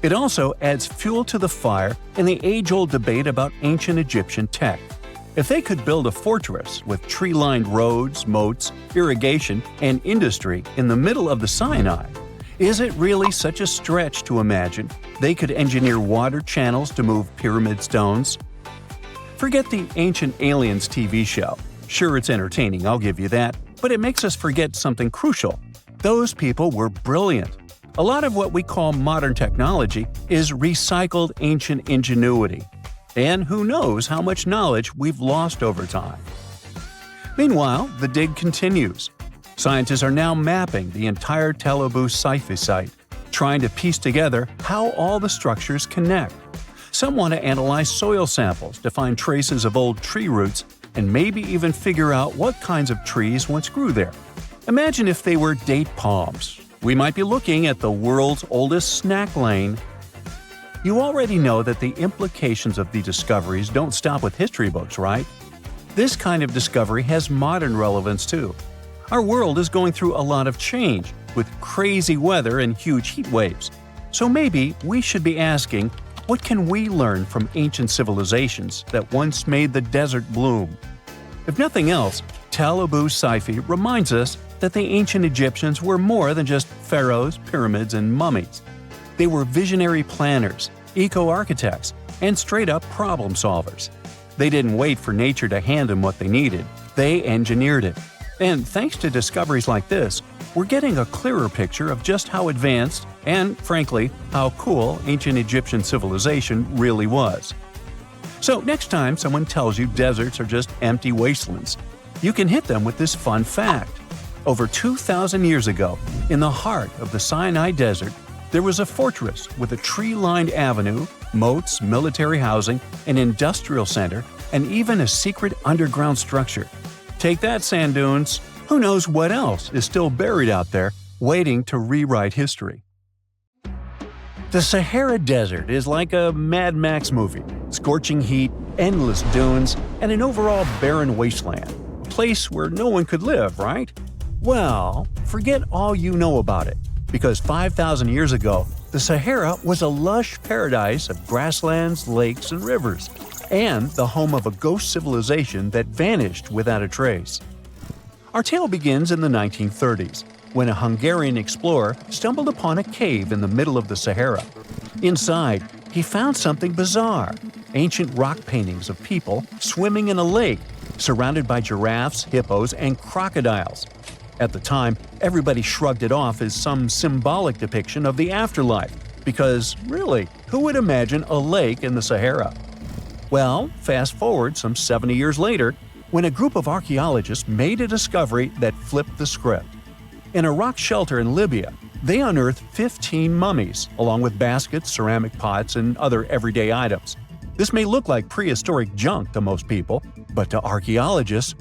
It also adds fuel to the fire in the age-old debate about ancient Egyptian tech. If they could build a fortress with tree-lined roads, moats, irrigation, and industry in the middle of the Sinai, is it really such a stretch to imagine they could engineer water channels to move pyramid stones? Forget the Ancient Aliens TV show. Sure, it's entertaining, I'll give you that, but it makes us forget something crucial. Those people were brilliant. A lot of what we call modern technology is recycled ancient ingenuity. And who knows how much knowledge we've lost over time. Meanwhile, the dig continues. Scientists are now mapping the entire Tel Abu Saifi site, trying to piece together how all the structures connect. Some want to analyze soil samples to find traces of old tree roots and maybe even figure out what kinds of trees once grew there. Imagine if they were date palms. We might be looking at the world's oldest snack lane. You already know that the implications of the discoveries don't stop with history books, right? This kind of discovery has modern relevance too. Our world is going through a lot of change, with crazy weather and huge heat waves. So maybe we should be asking, what can we learn from ancient civilizations that once made the desert bloom? If nothing else, Tel Abu Saifi reminds us that the ancient Egyptians were more than just pharaohs, pyramids, and mummies. They were visionary planners, eco-architects, and straight-up problem solvers. They didn't wait for nature to hand them what they needed. They engineered it. And thanks to discoveries like this, we're getting a clearer picture of just how advanced and, frankly, how cool ancient Egyptian civilization really was. So next time someone tells you deserts are just empty wastelands, you can hit them with this fun fact. Over 2,000 years ago, in the heart of the Sinai desert, there was a fortress with a tree-lined avenue, moats, military housing, an industrial center, and even a secret underground structure. Take that, sand dunes! Who knows what else is still buried out there, waiting to rewrite history? The Sahara Desert is like a Mad Max movie. Scorching heat, endless dunes, and an overall barren wasteland. A place where no one could live, right? Well, forget all you know about it. Because 5,000 years ago, the Sahara was a lush paradise of grasslands, lakes, and rivers, and the home of a ghost civilization that vanished without a trace. Our tale begins in the 1930s, when a Hungarian explorer stumbled upon a cave in the middle of the Sahara. Inside, he found something bizarre: ancient rock paintings of people swimming in a lake, surrounded by giraffes, hippos, and crocodiles. At the time, everybody shrugged it off as some symbolic depiction of the afterlife, because, really, who would imagine a lake in the Sahara? Well, fast forward some 70 years later, when a group of archaeologists made a discovery that flipped the script. In a rock shelter in Libya, they unearthed 15 mummies, along with baskets, ceramic pots, and other everyday items. This may look like prehistoric junk to most people, but to archaeologists,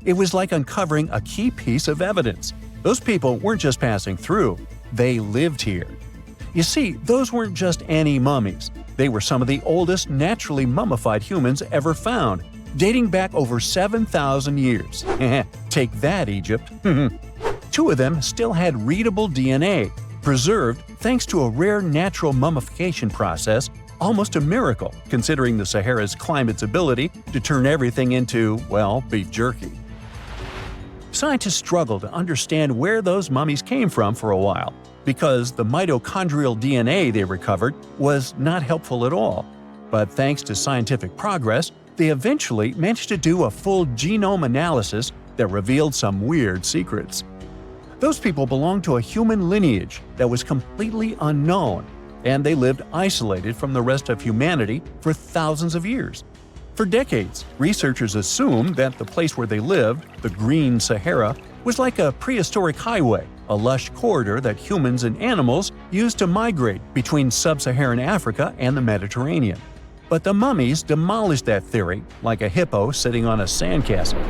it was like uncovering a key piece of evidence. Those people weren't just passing through, they lived here. You see, those weren't just any mummies. They were some of the oldest naturally mummified humans ever found, dating back over 7,000 years. Take that, Egypt! 2 of them still had readable DNA, preserved thanks to a rare natural mummification process, almost a miracle considering the Sahara's climate's ability to turn everything into, well, beef jerky. Scientists struggled to understand where those mummies came from for a while, because the mitochondrial DNA they recovered was not helpful at all. But thanks to scientific progress, they eventually managed to do a full genome analysis that revealed some weird secrets. Those people belonged to a human lineage that was completely unknown, and they lived isolated from the rest of humanity for thousands of years. For decades, researchers assumed that the place where they lived, the Green Sahara, was like a prehistoric highway, a lush corridor that humans and animals used to migrate between sub-Saharan Africa and the Mediterranean. But the mummies demolished that theory, like a hippo sitting on a sandcastle.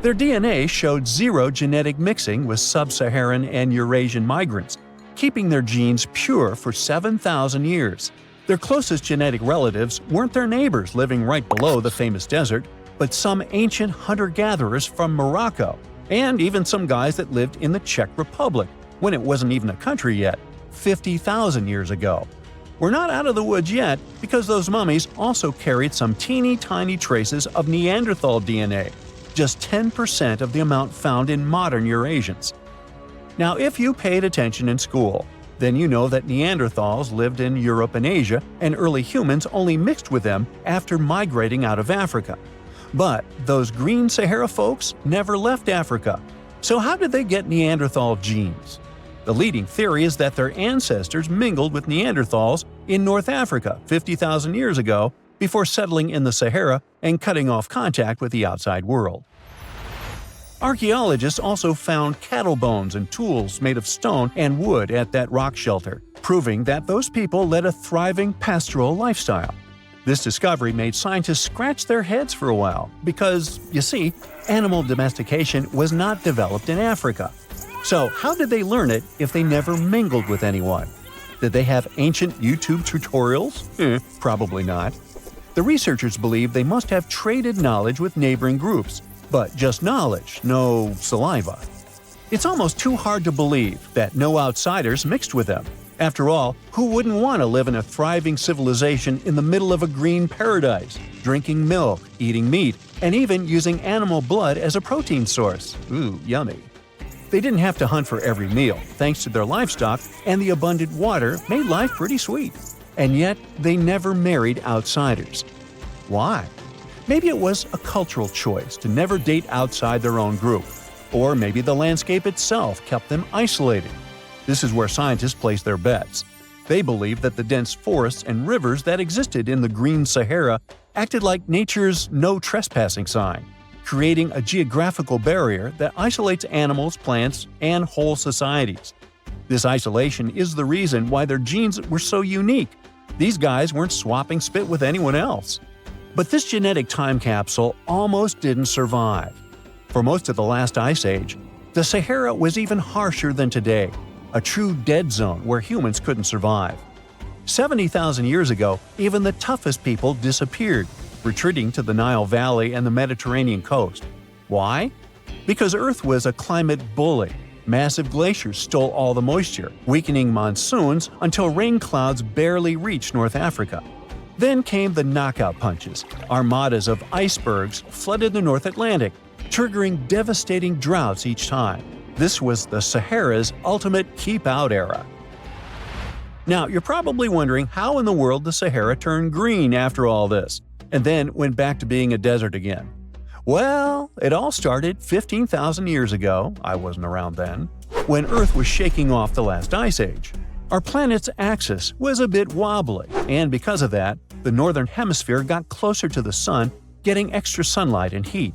Their DNA showed zero genetic mixing with sub-Saharan and Eurasian migrants, keeping their genes pure for 7,000 years. Their closest genetic relatives weren't their neighbors living right below the famous desert, but some ancient hunter-gatherers from Morocco, and even some guys that lived in the Czech Republic, when it wasn't even a country yet, 50,000 years ago. We're not out of the woods yet, because those mummies also carried some teeny-tiny traces of Neanderthal DNA, just 10% of the amount found in modern Eurasians. Now, if you paid attention in school, then you know that Neanderthals lived in Europe and Asia, and early humans only mixed with them after migrating out of Africa. But those Green Sahara folks never left Africa. So how did they get Neanderthal genes? The leading theory is that their ancestors mingled with Neanderthals in North Africa 50,000 years ago before settling in the Sahara and cutting off contact with the outside world. Archaeologists also found cattle bones and tools made of stone and wood at that rock shelter, proving that those people led a thriving pastoral lifestyle. This discovery made scientists scratch their heads for a while because, you see, animal domestication was not developed in Africa. So how did they learn it if they never mingled with anyone? Did they have ancient YouTube tutorials? Probably not. The researchers believe they must have traded knowledge with neighboring groups, but just knowledge, no saliva. It's almost too hard to believe that no outsiders mixed with them. After all, who wouldn't want to live in a thriving civilization in the middle of a green paradise, drinking milk, eating meat, and even using animal blood as a protein source? Ooh, yummy. They didn't have to hunt for every meal, thanks to their livestock, and the abundant water made life pretty sweet. And yet, they never married outsiders. Why? Maybe it was a cultural choice to never date outside their own group. Or maybe the landscape itself kept them isolated. This is where scientists place their bets. They believe that the dense forests and rivers that existed in the Green Sahara acted like nature's no trespassing sign, creating a geographical barrier that isolates animals, plants, and whole societies. This isolation is the reason why their genes were so unique. These guys weren't swapping spit with anyone else. But this genetic time capsule almost didn't survive. For most of the last ice age, the Sahara was even harsher than today, a true dead zone where humans couldn't survive. 70,000 years ago, even the toughest people disappeared, retreating to the Nile Valley and the Mediterranean coast. Why? Because Earth was a climate bully. Massive glaciers stole all the moisture, weakening monsoons until rain clouds barely reached North Africa. Then came the knockout punches. Armadas of icebergs flooded the North Atlantic, triggering devastating droughts each time. This was the Sahara's ultimate keep-out era. Now, you're probably wondering how in the world the Sahara turned green after all this, and then went back to being a desert again. Well, it all started 15,000 years ago, I wasn't around then, when Earth was shaking off the last ice age. Our planet's axis was a bit wobbly, and because of that, the northern hemisphere got closer to the sun, getting extra sunlight and heat.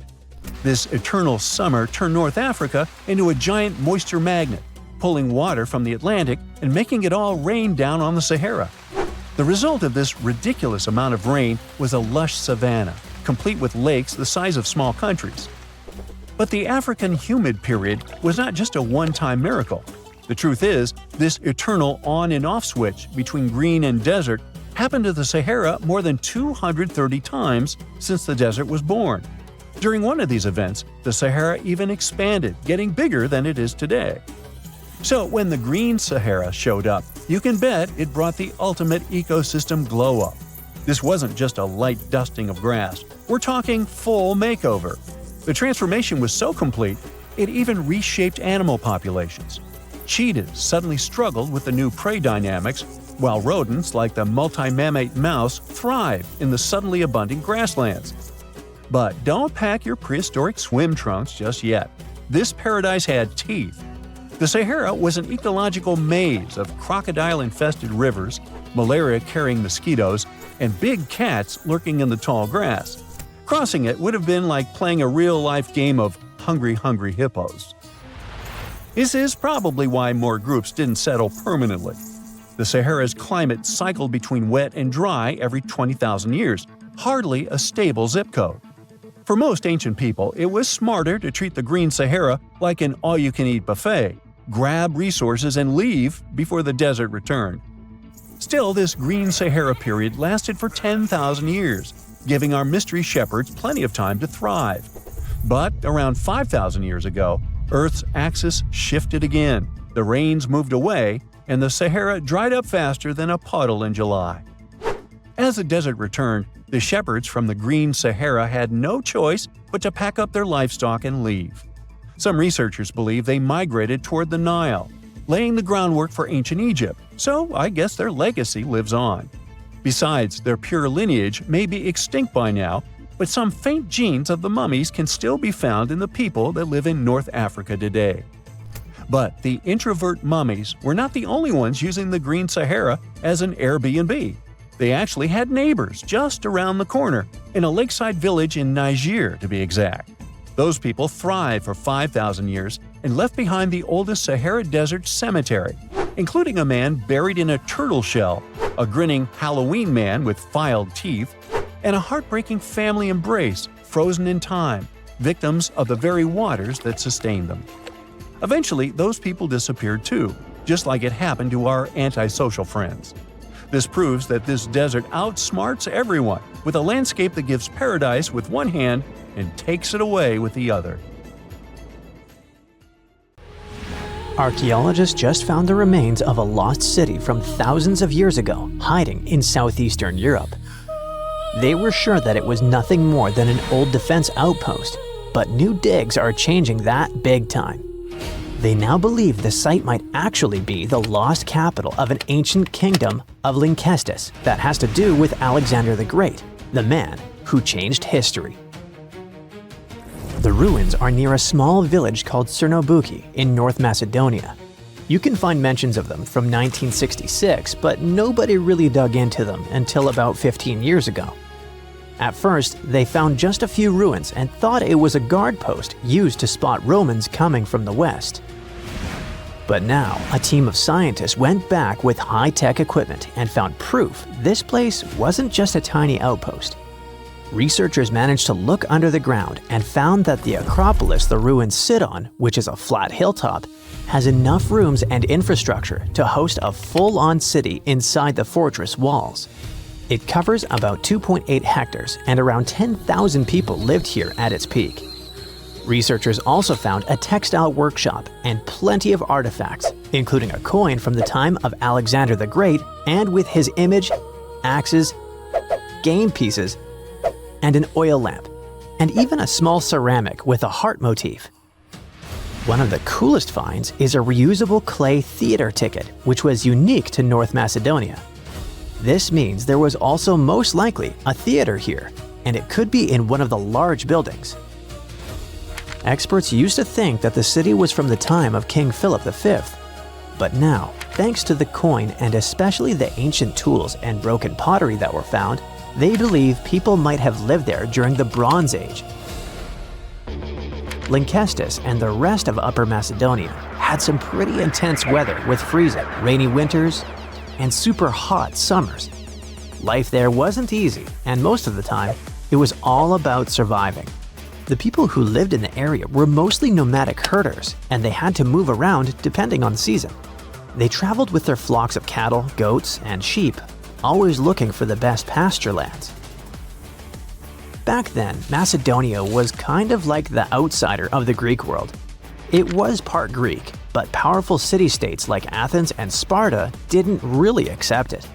This eternal summer turned North Africa into a giant moisture magnet, pulling water from the Atlantic and making it all rain down on the Sahara. The result of this ridiculous amount of rain was a lush savanna, complete with lakes the size of small countries. But the African humid period was not just a one-time miracle. The truth is, this eternal on and off switch between green and desert happened to the Sahara more than 230 times since the desert was born. During one of these events, the Sahara even expanded, getting bigger than it is today. So when the Green Sahara showed up, you can bet it brought the ultimate ecosystem glow-up. This wasn't just a light dusting of grass. We're talking full makeover. The transformation was so complete, it even reshaped animal populations. Cheetahs suddenly struggled with the new prey dynamics, while rodents like the multi-mammate mouse thrived in the suddenly abundant grasslands. But don't pack your prehistoric swim trunks just yet. This paradise had teeth. The Sahara was an ecological maze of crocodile-infested rivers, malaria-carrying mosquitoes, and big cats lurking in the tall grass. Crossing it would have been like playing a real-life game of Hungry Hungry Hippos. This is probably why more groups didn't settle permanently. The Sahara's climate cycled between wet and dry every 20,000 years, hardly a stable zip code. For most ancient people, it was smarter to treat the Green Sahara like an all-you-can-eat buffet, grab resources and leave before the desert returned. Still, this Green Sahara period lasted for 10,000 years, giving our mystery shepherds plenty of time to thrive. But around 5,000 years ago, Earth's axis shifted again, the rains moved away, and the Sahara dried up faster than a puddle in July. As the desert returned, the shepherds from the Green Sahara had no choice but to pack up their livestock and leave. Some researchers believe they migrated toward the Nile, laying the groundwork for ancient Egypt, so I guess their legacy lives on. Besides, their pure lineage may be extinct by now, but some faint genes of the mummies can still be found in the people that live in North Africa today. But the introvert mummies were not the only ones using the Green Sahara as an Airbnb. They actually had neighbors just around the corner, in a lakeside village in Niger to be exact. Those people thrived for 5,000 years and left behind the oldest Sahara Desert cemetery, including a man buried in a turtle shell, a grinning Halloween man with filed teeth, and a heartbreaking family embrace frozen in time, victims of the very waters that sustained them. Eventually, those people disappeared too, just like it happened to our antisocial friends. This proves that this desert outsmarts everyone, with a landscape that gives paradise with one hand and takes it away with the other. Archaeologists just found the remains of a lost city from thousands of years ago, hiding in southeastern Europe. They were sure that it was nothing more than an old defense outpost, but new digs are changing that big time. They now believe the site might actually be the lost capital of an ancient kingdom of Lynkestis that has to do with Alexander the Great, the man who changed history. The ruins are near a small village called Cernobuki in North Macedonia. You can find mentions of them from 1966, but nobody really dug into them until about 15 years ago. At first, they found just a few ruins and thought it was a guard post used to spot Romans coming from the west. But now, a team of scientists went back with high-tech equipment and found proof this place wasn't just a tiny outpost. Researchers managed to look under the ground and found that the Acropolis the ruins sit on, which is a flat hilltop, has enough rooms and infrastructure to host a full-on city inside the fortress walls. It covers about 2.8 hectares and around 10,000 people lived here at its peak. Researchers also found a textile workshop and plenty of artifacts, including a coin from the time of Alexander the Great and with his image, axes, game pieces, and an oil lamp, and even a small ceramic with a heart motif. One of the coolest finds is a reusable clay theater ticket, which was unique to North Macedonia. This means there was also most likely a theater here, and it could be in one of the large buildings. Experts used to think that the city was from the time of King Philip V, but now, thanks to the coin and especially the ancient tools and broken pottery that were found, they believe people might have lived there during the Bronze Age. Lynkestis and the rest of Upper Macedonia had some pretty intense weather with freezing, rainy winters, and super hot summers. Life there wasn't easy, and most of the time, it was all about surviving. The people who lived in the area were mostly nomadic herders, and they had to move around depending on the season. They traveled with their flocks of cattle, goats, and sheep, always looking for the best pasture lands. Back then, Macedonia was kind of like the outsider of the Greek world. It was part Greek, but powerful city-states like Athens and Sparta didn't really accept it.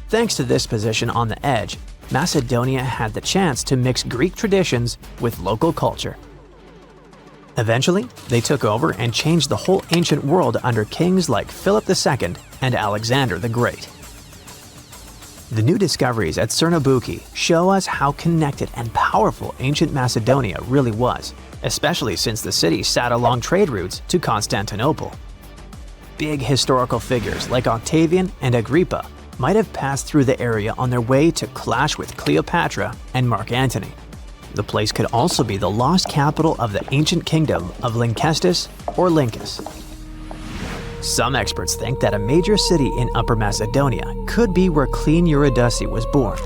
Thanks to this position on the edge, Macedonia had the chance to mix Greek traditions with local culture. Eventually, they took over and changed the whole ancient world under kings like Philip II and Alexander the Great. The new discoveries at Cernobuki show us how connected and powerful ancient Macedonia really was, especially since the city sat along trade routes to Constantinople. Big historical figures like Octavian and Agrippa might have passed through the area on their way to clash with Cleopatra and Mark Antony. The place could also be the lost capital of the ancient kingdom of Lynkestis or Lyncus. Some experts think that a major city in Upper Macedonia could be where Queen Eurydice was born.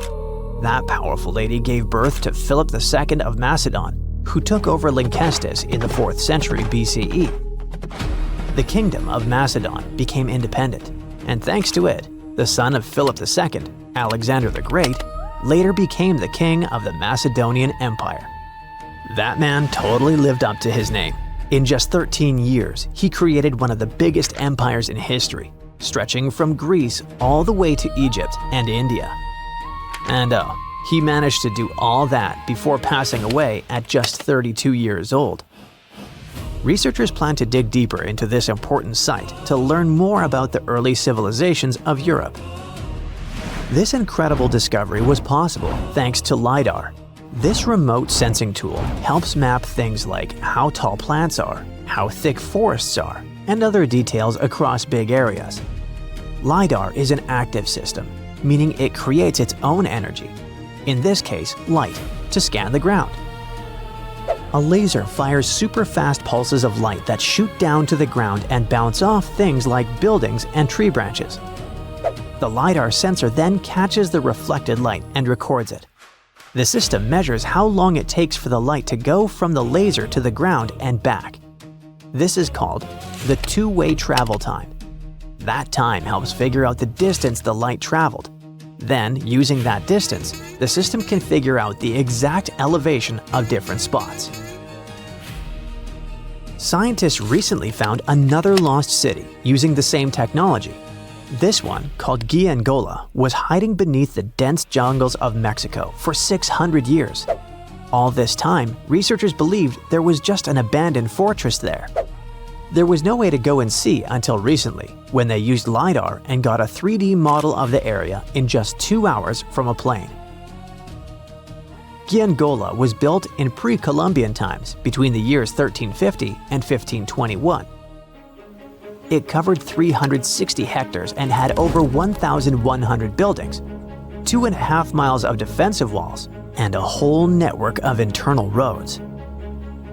That powerful lady gave birth to Philip II of Macedon, who took over Lynkestis in the 4th century BCE. The kingdom of Macedon became independent, and thanks to it, the son of Philip II, Alexander the Great, later became the king of the Macedonian Empire. That man totally lived up to his name. In just 13 years, he created one of the biggest empires in history, stretching from Greece all the way to Egypt and India. And he managed to do all that before passing away at just 32 years old. Researchers plan to dig deeper into this important site to learn more about the early civilizations of Europe. This incredible discovery was possible thanks to LiDAR. This remote sensing tool helps map things like how tall plants are, how thick forests are, and other details across big areas. LiDAR is an active system, meaning it creates its own energy, in this case light, to scan the ground. A laser fires super-fast pulses of light that shoot down to the ground and bounce off things like buildings and tree branches. The LiDAR sensor then catches the reflected light and records it. The system measures how long it takes for the light to go from the laser to the ground and back. This is called the two-way travel time. That time helps figure out the distance the light traveled. Then, using that distance, the system can figure out the exact elevation of different spots. Scientists recently found another lost city using the same technology. This one, called Guiengola, was hiding beneath the dense jungles of Mexico for 600 years. All this time, researchers believed there was just an abandoned fortress there. There was no way to go and see until recently, when they used LiDAR and got a 3D model of the area in just 2 hours from a plane. Guiengola was built in pre-Columbian times between the years 1350 and 1521. It covered 360 hectares and had over 1,100 buildings, 2.5 miles of defensive walls, and a whole network of internal roads.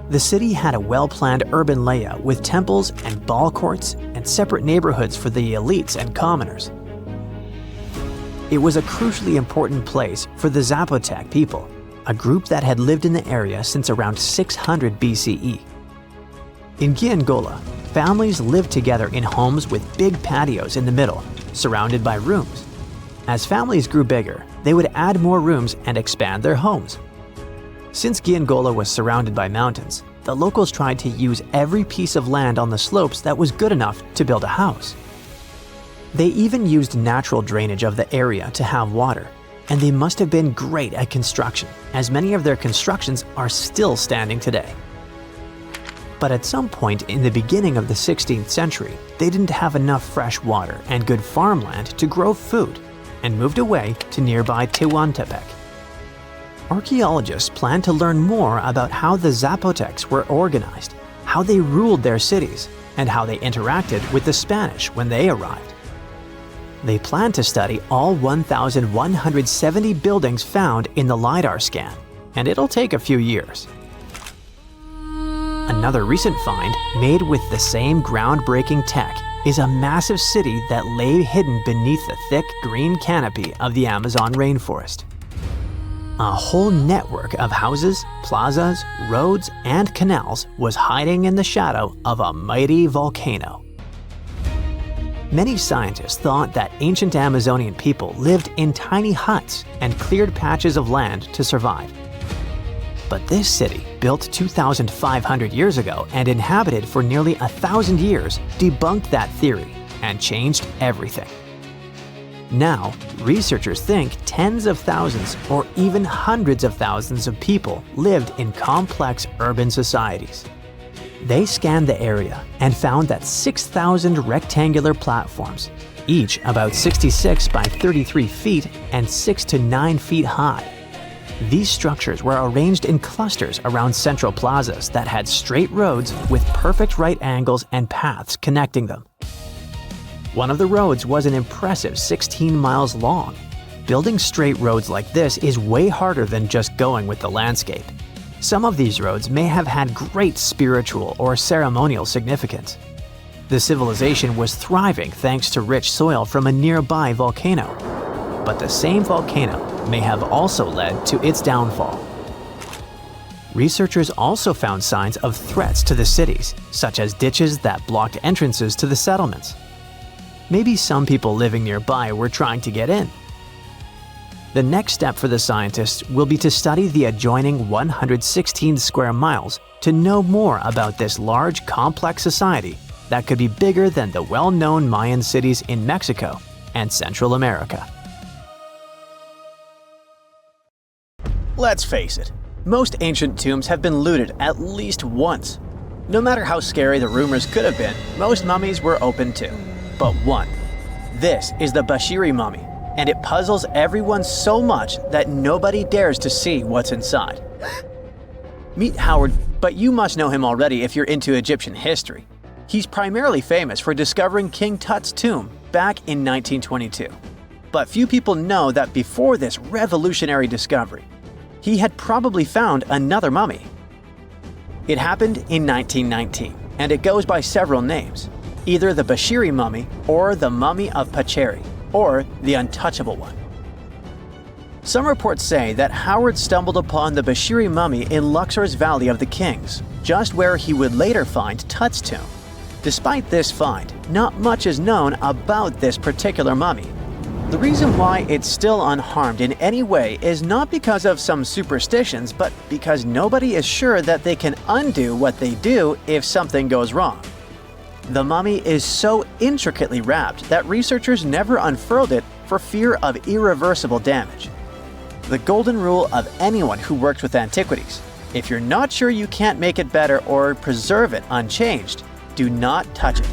The city had a well-planned urban layout with temples and ball courts and separate neighborhoods for the elites and commoners. It was a crucially important place for the Zapotec people, a group that had lived in the area since around 600 BCE. In Guiengola, families lived together in homes with big patios in the middle, surrounded by rooms. As families grew bigger, they would add more rooms and expand their homes. Since Guiengola was surrounded by mountains, the locals tried to use every piece of land on the slopes that was good enough to build a house. They even used natural drainage of the area to have water, and they must have been great at construction, as many of their constructions are still standing today. But at some point in the beginning of the 16th century, they didn't have enough fresh water and good farmland to grow food, and moved away to nearby Tehuantepec. Archaeologists plan to learn more about how the Zapotecs were organized, how they ruled their cities, and how they interacted with the Spanish when they arrived. They plan to study all 1,170 buildings found in the LiDAR scan, and it'll take a few years. Another recent find, made with the same groundbreaking tech, is a massive city that lay hidden beneath the thick green canopy of the Amazon rainforest. A whole network of houses, plazas, roads, and canals was hiding in the shadow of a mighty volcano. Many scientists thought that ancient Amazonian people lived in tiny huts and cleared patches of land to survive. But this city, built 2,500 years ago and inhabited for nearly 1,000 years, debunked that theory and changed everything. Now, researchers think tens of thousands or even hundreds of thousands of people lived in complex urban societies. They scanned the area and found that 6,000 rectangular platforms, each about 66 by 33 feet and 6 to 9 feet high. These structures were arranged in clusters around central plazas that had straight roads with perfect right angles and paths connecting them. One of the roads was an impressive 16 miles long. Building straight roads like this is way harder than just going with the landscape. Some of these roads may have had great spiritual or ceremonial significance. The civilization was thriving thanks to rich soil from a nearby volcano. But the same volcano may have also led to its downfall. Researchers also found signs of threats to the cities, such as ditches that blocked entrances to the settlements. Maybe some people living nearby were trying to get in. The next step for the scientists will be to study the adjoining 116 square miles to know more about this large, complex society that could be bigger than the well-known Mayan cities in Mexico and Central America. Let's face it, most ancient tombs have been looted at least once. No matter how scary the rumors could have been, most mummies were open too. But one. This is the Bashiri mummy, and it puzzles everyone so much that nobody dares to see what's inside. Meet Howard, but you must know him already if you're into Egyptian history. He's primarily famous for discovering King Tut's tomb back in 1922. But few people know that before this revolutionary discovery, he had probably found another mummy. It happened in 1919, and it goes by several names, either the Bashiri mummy or the mummy of Pacheri, or the untouchable one. Some reports say that Howard stumbled upon the Bashiri mummy in Luxor's Valley of the Kings, just where he would later find Tut's tomb. Despite this find, not much is known about this particular mummy. The reason why it's still unharmed in any way is not because of some superstitions, but because nobody is sure that they can undo what they do if something goes wrong. The mummy is so intricately wrapped that researchers never unfurled it for fear of irreversible damage. The golden rule of anyone who works with antiquities: if you're not sure you can't make it better or preserve it unchanged, do not touch it.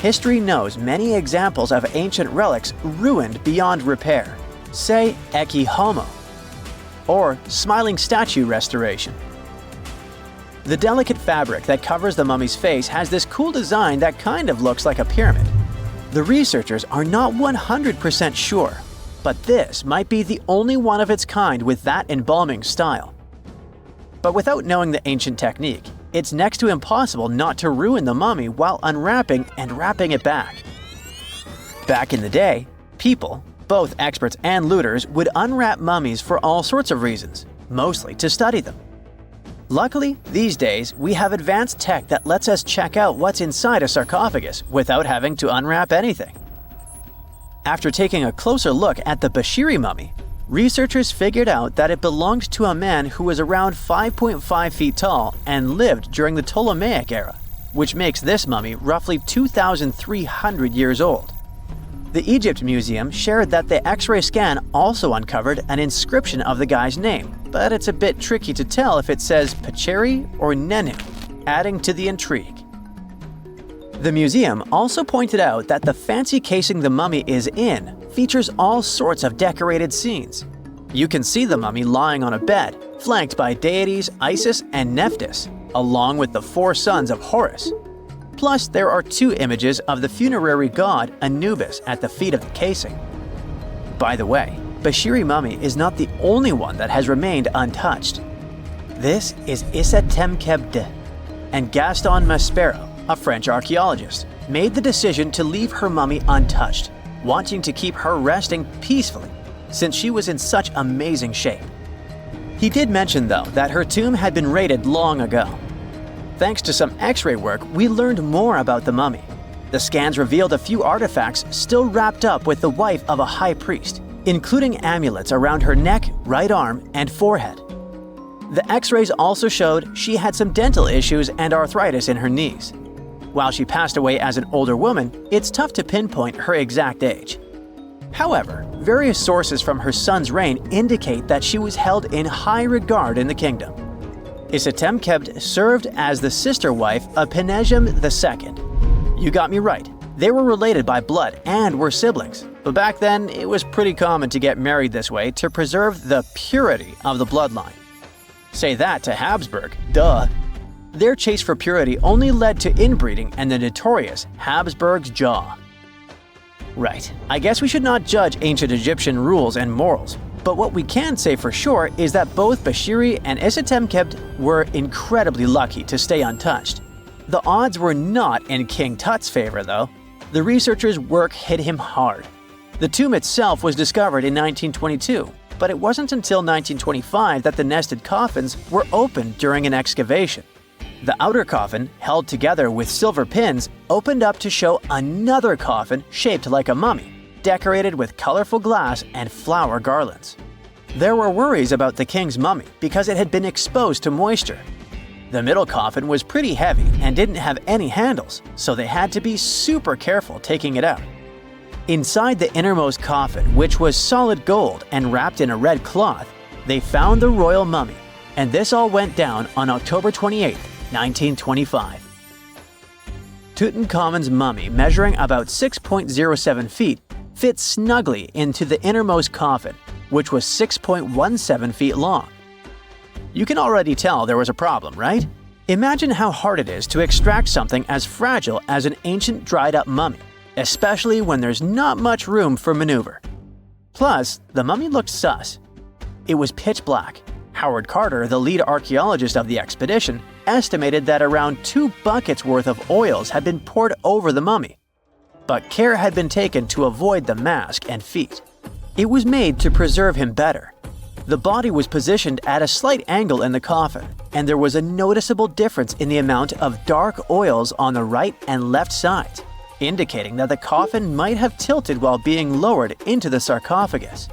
History knows many examples of ancient relics ruined beyond repair, say Ecce Homo, or smiling statue restoration. The delicate fabric that covers the mummy's face has this cool design that kind of looks like a pyramid. The researchers are not 100% sure, but this might be the only one of its kind with that embalming style. But without knowing the ancient technique, it's next to impossible not to ruin the mummy while unwrapping and wrapping it back. Back in the day, people, both experts and looters, would unwrap mummies for all sorts of reasons, mostly to study them. Luckily, these days, we have advanced tech that lets us check out what's inside a sarcophagus without having to unwrap anything. After taking a closer look at the Bashiri mummy, researchers figured out that it belonged to a man who was around 5.5 feet tall and lived during the Ptolemaic era, which makes this mummy roughly 2,300 years old. The Egypt Museum shared that the X-ray scan also uncovered an inscription of the guy's name, but it's a bit tricky to tell if it says Pacheri or Nenu, adding to the intrigue. The museum also pointed out that the fancy casing the mummy is in features all sorts of decorated scenes. You can see the mummy lying on a bed, flanked by deities Isis and Nephthys, along with the 4 sons of Horus. Plus, there are 2 images of the funerary god Anubis at the feet of the casing. By the way, Bashiri mummy is not the only one that has remained untouched. This is Issa Temkebde, and Gaston Maspero, a French archaeologist, made the decision to leave her mummy untouched, wanting to keep her resting peacefully since she was in such amazing shape. He did mention, though, that her tomb had been raided long ago. Thanks to some X-ray work, we learned more about the mummy. The scans revealed a few artifacts still wrapped up with the wife of a high priest, including amulets around her neck, right arm, and forehead. The X-rays also showed she had some dental issues and arthritis in her knees. While she passed away as an older woman, it's tough to pinpoint her exact age. However, various sources from her son's reign indicate that she was held in high regard in the kingdom. Isitemkebd served as the sister wife of Penejim II. You got me right, they were related by blood and were siblings, but back then it was pretty common to get married this way to preserve the purity of the bloodline. Say that to Habsburg, duh. Their chase for purity only led to inbreeding and the notorious Habsburg's jaw. Right, I guess we should not judge ancient Egyptian rules and morals, but what we can say for sure is that both Bashiri and Isitemkebd were incredibly lucky to stay untouched. The odds were not in King Tut's favor, though. The researchers' work hit him hard. The tomb itself was discovered in 1922, but it wasn't until 1925 that the nested coffins were opened during an excavation. The outer coffin, held together with silver pins, opened up to show another coffin shaped like a mummy, decorated with colorful glass and flower garlands. There were worries about the king's mummy because it had been exposed to moisture. The middle coffin was pretty heavy and didn't have any handles, so they had to be super careful taking it out. Inside the innermost coffin, which was solid gold and wrapped in a red cloth, they found the royal mummy, and this all went down on October 28, 1925. Tutankhamun's mummy, measuring about 6.07 feet, fit snugly into the innermost coffin, which was 6.17 feet long. You can already tell there was a problem, right? Imagine how hard it is to extract something as fragile as an ancient dried-up mummy, especially when there's not much room for maneuver. Plus, the mummy looked sus. It was pitch black, Howard Carter, the lead archaeologist of the expedition, estimated that around 2 buckets worth of oils had been poured over the mummy. But care had been taken to avoid the mask and feet. It was made to preserve him better. The body was positioned at a slight angle in the coffin, and there was a noticeable difference in the amount of dark oils on the right and left sides, indicating that the coffin might have tilted while being lowered into the sarcophagus.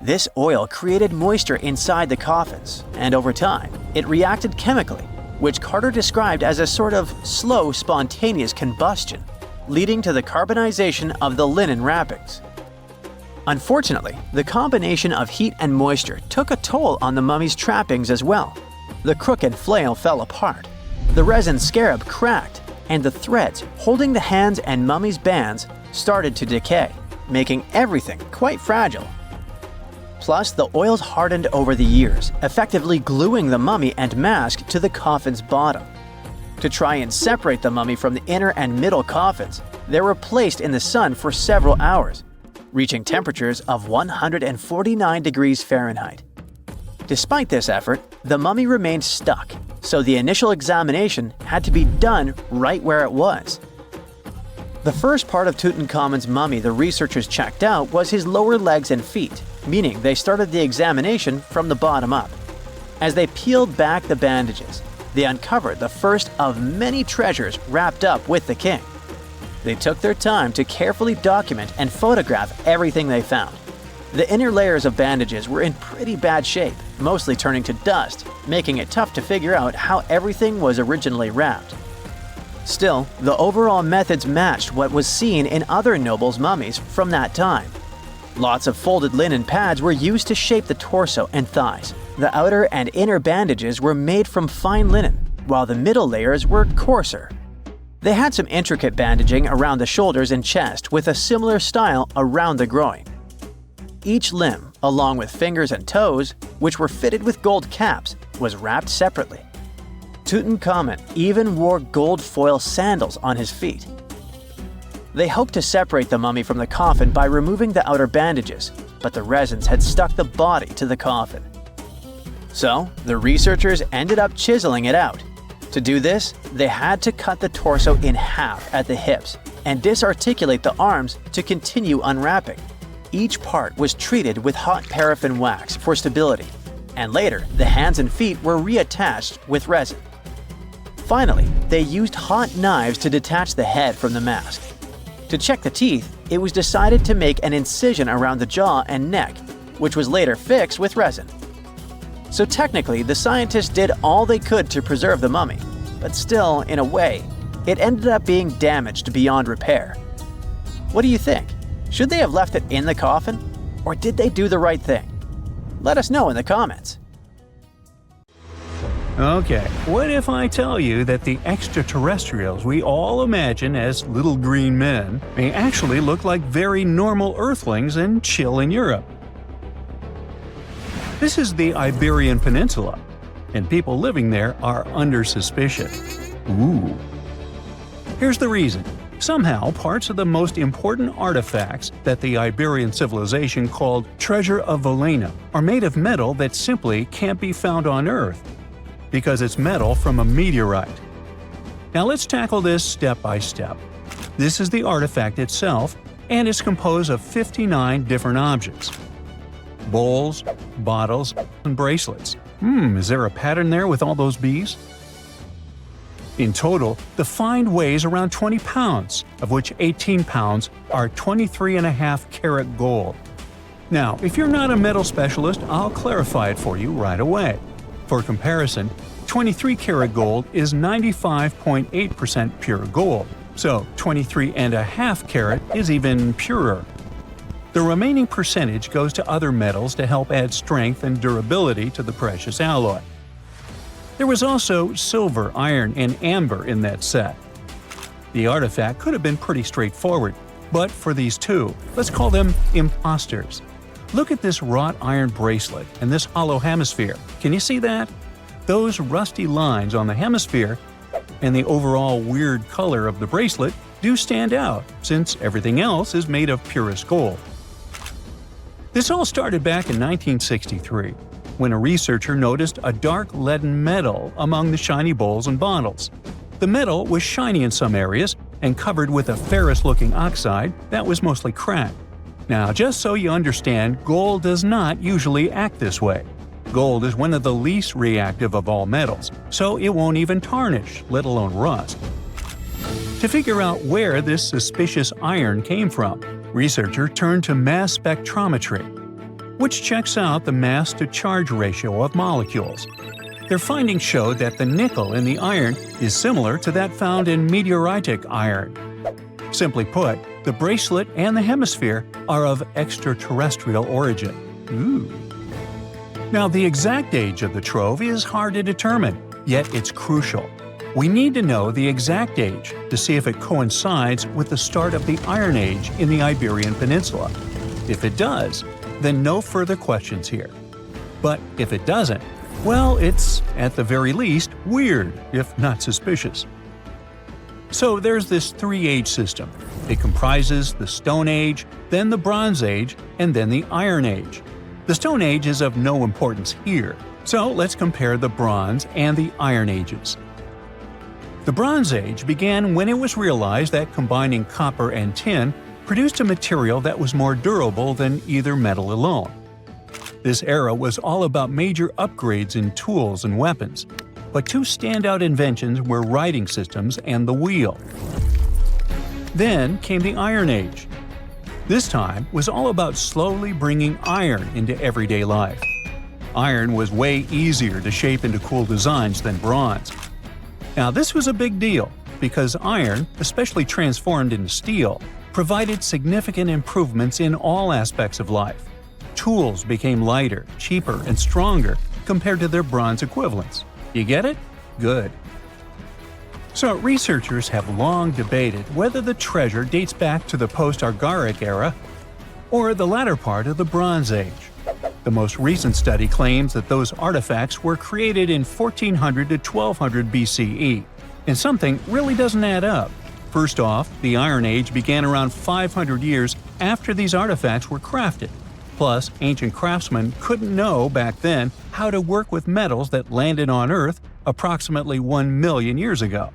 This oil created moisture inside the coffins, and over time, it reacted chemically, which Carter described as a sort of slow, spontaneous combustion, leading to the carbonization of the linen wrappings. Unfortunately, the combination of heat and moisture took a toll on the mummy's trappings as well. The crook and flail fell apart, the resin scarab cracked, and the threads holding the hands and mummy's bands started to decay, making everything quite fragile. Plus, the oils hardened over the years, effectively gluing the mummy and mask to the coffin's bottom. To try and separate the mummy from the inner and middle coffins, they were placed in the sun for several hours, reaching temperatures of 149 degrees Fahrenheit. Despite this effort, the mummy remained stuck, so the initial examination had to be done right where it was. The first part of Tutankhamun's mummy the researchers checked out was his lower legs and feet, meaning they started the examination from the bottom up. As they peeled back the bandages, they uncovered the first of many treasures wrapped up with the king. They took their time to carefully document and photograph everything they found. The inner layers of bandages were in pretty bad shape, mostly turning to dust, making it tough to figure out how everything was originally wrapped. Still, the overall methods matched what was seen in other nobles' mummies from that time. Lots of folded linen pads were used to shape the torso and thighs. The outer and inner bandages were made from fine linen, while the middle layers were coarser. They had some intricate bandaging around the shoulders and chest with a similar style around the groin. Each limb, along with fingers and toes, which were fitted with gold caps, was wrapped separately. Tutankhamun even wore gold foil sandals on his feet. They hoped to separate the mummy from the coffin by removing the outer bandages, but the resins had stuck the body to the coffin. So, the researchers ended up chiseling it out. To do this, they had to cut the torso in half at the hips and disarticulate the arms to continue unwrapping. Each part was treated with hot paraffin wax for stability, and later the hands and feet were reattached with resin. Finally, they used hot knives to detach the head from the mask. To check the teeth, it was decided to make an incision around the jaw and neck, which was later fixed with resin. So technically, the scientists did all they could to preserve the mummy, but still, in a way, it ended up being damaged beyond repair. What do you think? Should they have left it in the coffin? Or did they do the right thing? Let us know in the comments. Okay, what if I tell you that the extraterrestrials we all imagine as little green men may actually look like very normal Earthlings and chill in Europe? This is the Iberian Peninsula, and people living there are under suspicion. Ooh. Here's the reason. Somehow, parts of the most important artifacts that the Iberian civilization called Treasure of Valena are made of metal that simply can't be found on Earth, because it's metal from a meteorite. Now let's tackle this step by step. This is the artifact itself, and it's composed of 59 different objects. Bowls, bottles, and bracelets. Is there a pattern there with all those bees? In total, the find weighs around 20 pounds, of which 18 pounds are 23.5 karat gold. Now, if you're not a metal specialist, I'll clarify it for you right away. For comparison, 23 karat gold is 95.8% pure gold, so 23.5 karat is even purer. The remaining percentage goes to other metals to help add strength and durability to the precious alloy. There was also silver, iron, and amber in that set. The artifact could have been pretty straightforward, but for these two, let's call them imposters. Look at this wrought iron bracelet and this hollow hemisphere. Can you see that? Those rusty lines on the hemisphere and the overall weird color of the bracelet do stand out, since everything else is made of purest gold. This all started back in 1963. when a researcher noticed a dark leaden metal among the shiny bowls and bottles. The metal was shiny in some areas and covered with a ferrous-looking oxide that was mostly cracked. Now, just so you understand, gold does not usually act this way. Gold is one of the least reactive of all metals, so it won't even tarnish, let alone rust. To figure out where this suspicious iron came from, researchers turned to mass spectrometry, which checks out the mass-to-charge ratio of molecules. Their findings showed that the nickel in the iron is similar to that found in meteoritic iron. Simply put, the bracelet and the hemisphere are of extraterrestrial origin. Ooh. Now, the exact age of the trove is hard to determine, yet it's crucial. We need to know the exact age to see if it coincides with the start of the Iron Age in the Iberian Peninsula. If it does, then no further questions here. But if it doesn't, well, it's, at the very least, weird, if not suspicious. So there's this three-age system. It comprises the Stone Age, then the Bronze Age, and then the Iron Age. The Stone Age is of no importance here, so let's compare the Bronze and the Iron Ages. The Bronze Age began when it was realized that combining copper and tin produced a material that was more durable than either metal alone. This era was all about major upgrades in tools and weapons, but two standout inventions were writing systems and the wheel. Then came the Iron Age. This time was all about slowly bringing iron into everyday life. Iron was way easier to shape into cool designs than bronze. Now, this was a big deal because iron, especially transformed into steel, provided significant improvements in all aspects of life. Tools became lighter, cheaper, and stronger compared to their bronze equivalents. You get it? Good. So, researchers have long debated whether the treasure dates back to the post-Archaic era or the latter part of the Bronze Age. The most recent study claims that those artifacts were created in 1400 to 1200 BCE, and something really doesn't add up. First off, the Iron Age began around 500 years after these artifacts were crafted. Plus, ancient craftsmen couldn't know back then how to work with metals that landed on Earth approximately 1 million years ago.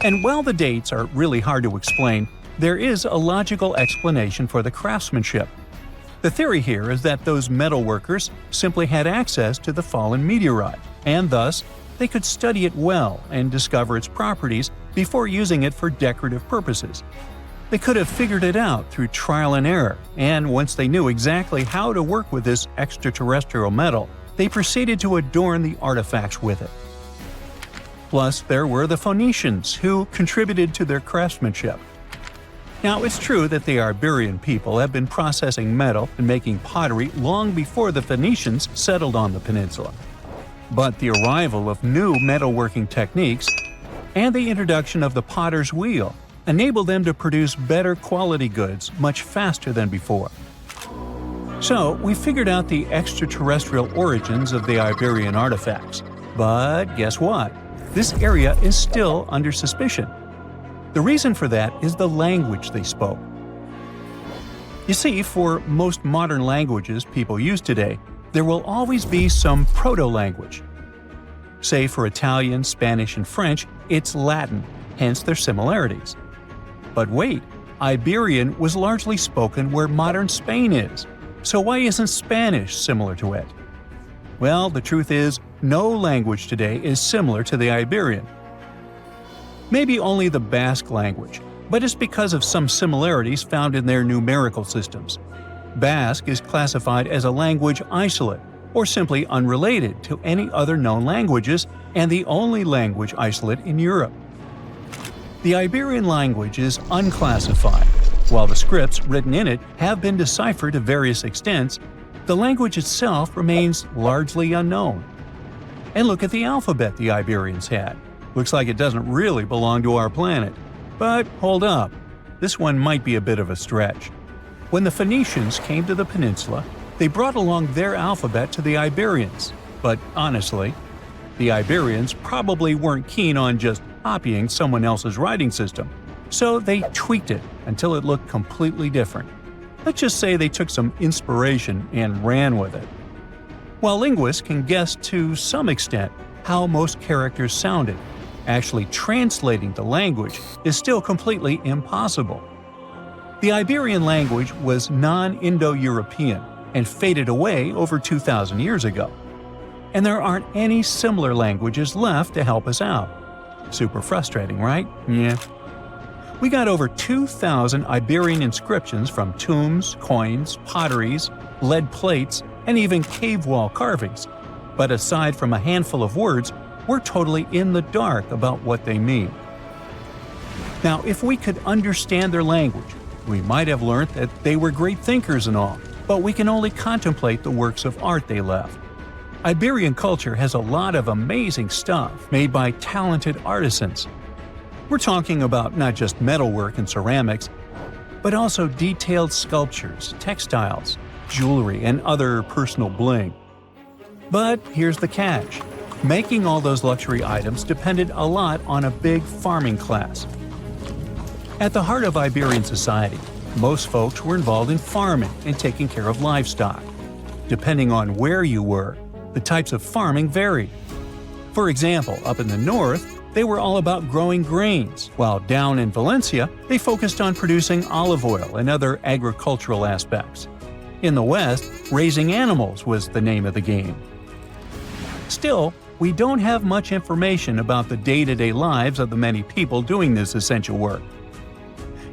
And while the dates are really hard to explain, there is a logical explanation for the craftsmanship. The theory here is that those metal workers simply had access to the fallen meteorite, and thus, they could study it well and discover its properties before using it for decorative purposes. They could have figured it out through trial and error, and once they knew exactly how to work with this extraterrestrial metal, they proceeded to adorn the artifacts with it. Plus, there were the Phoenicians, who contributed to their craftsmanship. Now, it's true that the Iberian people have been processing metal and making pottery long before the Phoenicians settled on the peninsula. But the arrival of new metalworking techniques and the introduction of the potter's wheel enabled them to produce better quality goods much faster than before. So, we figured out the extraterrestrial origins of the Iberian artifacts. But guess what? This area is still under suspicion. The reason for that is the language they spoke. You see, for most modern languages people use today, there will always be some proto-language. Say for Italian, Spanish, and French, it's Latin, hence their similarities. But wait, Iberian was largely spoken where modern Spain is, so why isn't Spanish similar to it? Well, the truth is, no language today is similar to the Iberian. Maybe only the Basque language, but it's because of some similarities found in their numerical systems. Basque is classified as a language isolate, or simply unrelated to any other known languages, and the only language isolate in Europe. The Iberian language is unclassified. While the scripts written in it have been deciphered to various extents, the language itself remains largely unknown. And look at the alphabet the Iberians had. Looks like it doesn't really belong to our planet. But hold up, this one might be a bit of a stretch. When the Phoenicians came to the peninsula, they brought along their alphabet to the Iberians. But honestly, the Iberians probably weren't keen on just copying someone else's writing system, so they tweaked it until it looked completely different. Let's just say they took some inspiration and ran with it. While linguists can guess to some extent how most characters sounded, actually translating the language is still completely impossible. The Iberian language was non-Indo-European and faded away over 2,000 years ago. And there aren't any similar languages left to help us out. Super frustrating, right? Yeah. We got over 2,000 Iberian inscriptions from tombs, coins, potteries, lead plates, and even cave wall carvings. But aside from a handful of words, we're totally in the dark about what they mean. Now, if we could understand their language, we might have learned that they were great thinkers and all, but we can only contemplate the works of art they left. Iberian culture has a lot of amazing stuff made by talented artisans. We're talking about not just metalwork and ceramics, but also detailed sculptures, textiles, jewelry, and other personal bling. But here's the catch. Making all those luxury items depended a lot on a big farming class. At the heart of Iberian society, most folks were involved in farming and taking care of livestock. Depending on where you were, the types of farming varied. For example, up in the north, they were all about growing grains, while down in Valencia, they focused on producing olive oil and other agricultural aspects. In the west, raising animals was the name of the game. Still, we don't have much information about the day-to-day lives of the many people doing this essential work.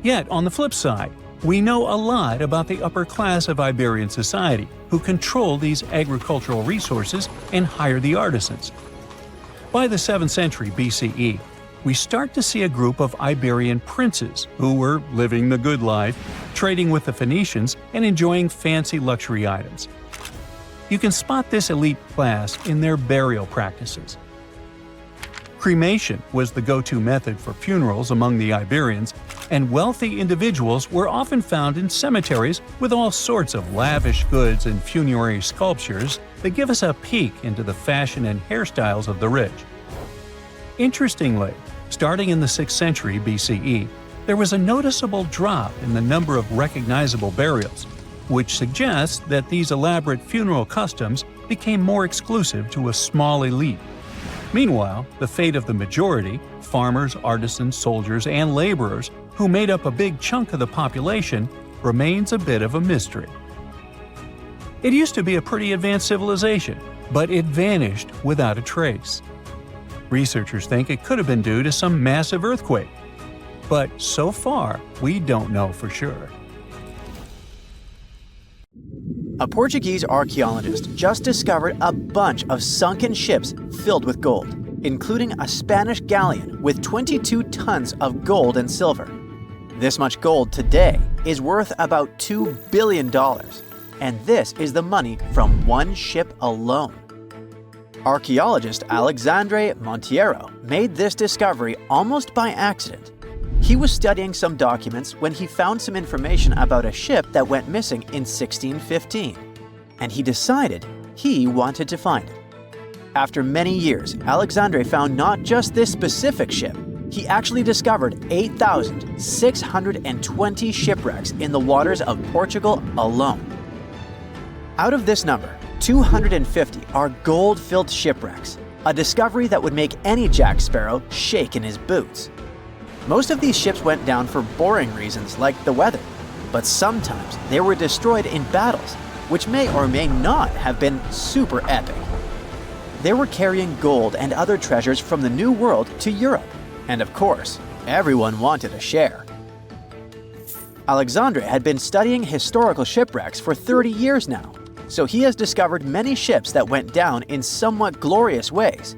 Yet, on the flip side, we know a lot about the upper class of Iberian society, who control these agricultural resources and hire the artisans. By the 7th century BCE, we start to see a group of Iberian princes who were living the good life, trading with the Phoenicians and enjoying fancy luxury items. You can spot this elite class in their burial practices. Cremation was the go-to method for funerals among the Iberians, and wealthy individuals were often found in cemeteries with all sorts of lavish goods and funerary sculptures that give us a peek into the fashion and hairstyles of the rich. Interestingly, starting in the 6th century BCE, there was a noticeable drop in the number of recognizable burials, which suggests that these elaborate funeral customs became more exclusive to a small elite. Meanwhile, the fate of the majority, farmers, artisans, soldiers, and laborers, who made up a big chunk of the population, remains a bit of a mystery. It used to be a pretty advanced civilization, but it vanished without a trace. Researchers think it could have been due to some massive earthquake, but so far, we don't know for sure. A Portuguese archaeologist just discovered a bunch of sunken ships filled with gold, including a Spanish galleon with 22 tons of gold and silver. This much gold today is worth about $2 billion, and this is the money from one ship alone. Archaeologist Alexandre Monteiro made this discovery almost by accident. He was studying some documents when he found some information about a ship that went missing in 1615, and he decided he wanted to find it. After many years, Alexandre found not just this specific ship, he actually discovered 8,620 shipwrecks in the waters of Portugal alone. Out of this number, 250 are gold-filled shipwrecks, a discovery that would make any Jack Sparrow shake in his boots. Most of these ships went down for boring reasons like the weather, but sometimes they were destroyed in battles, which may or may not have been super epic. They were carrying gold and other treasures from the New World to Europe, and of course, everyone wanted a share. Alexandre had been studying historical shipwrecks for 30 years now, so he has discovered many ships that went down in somewhat glorious ways.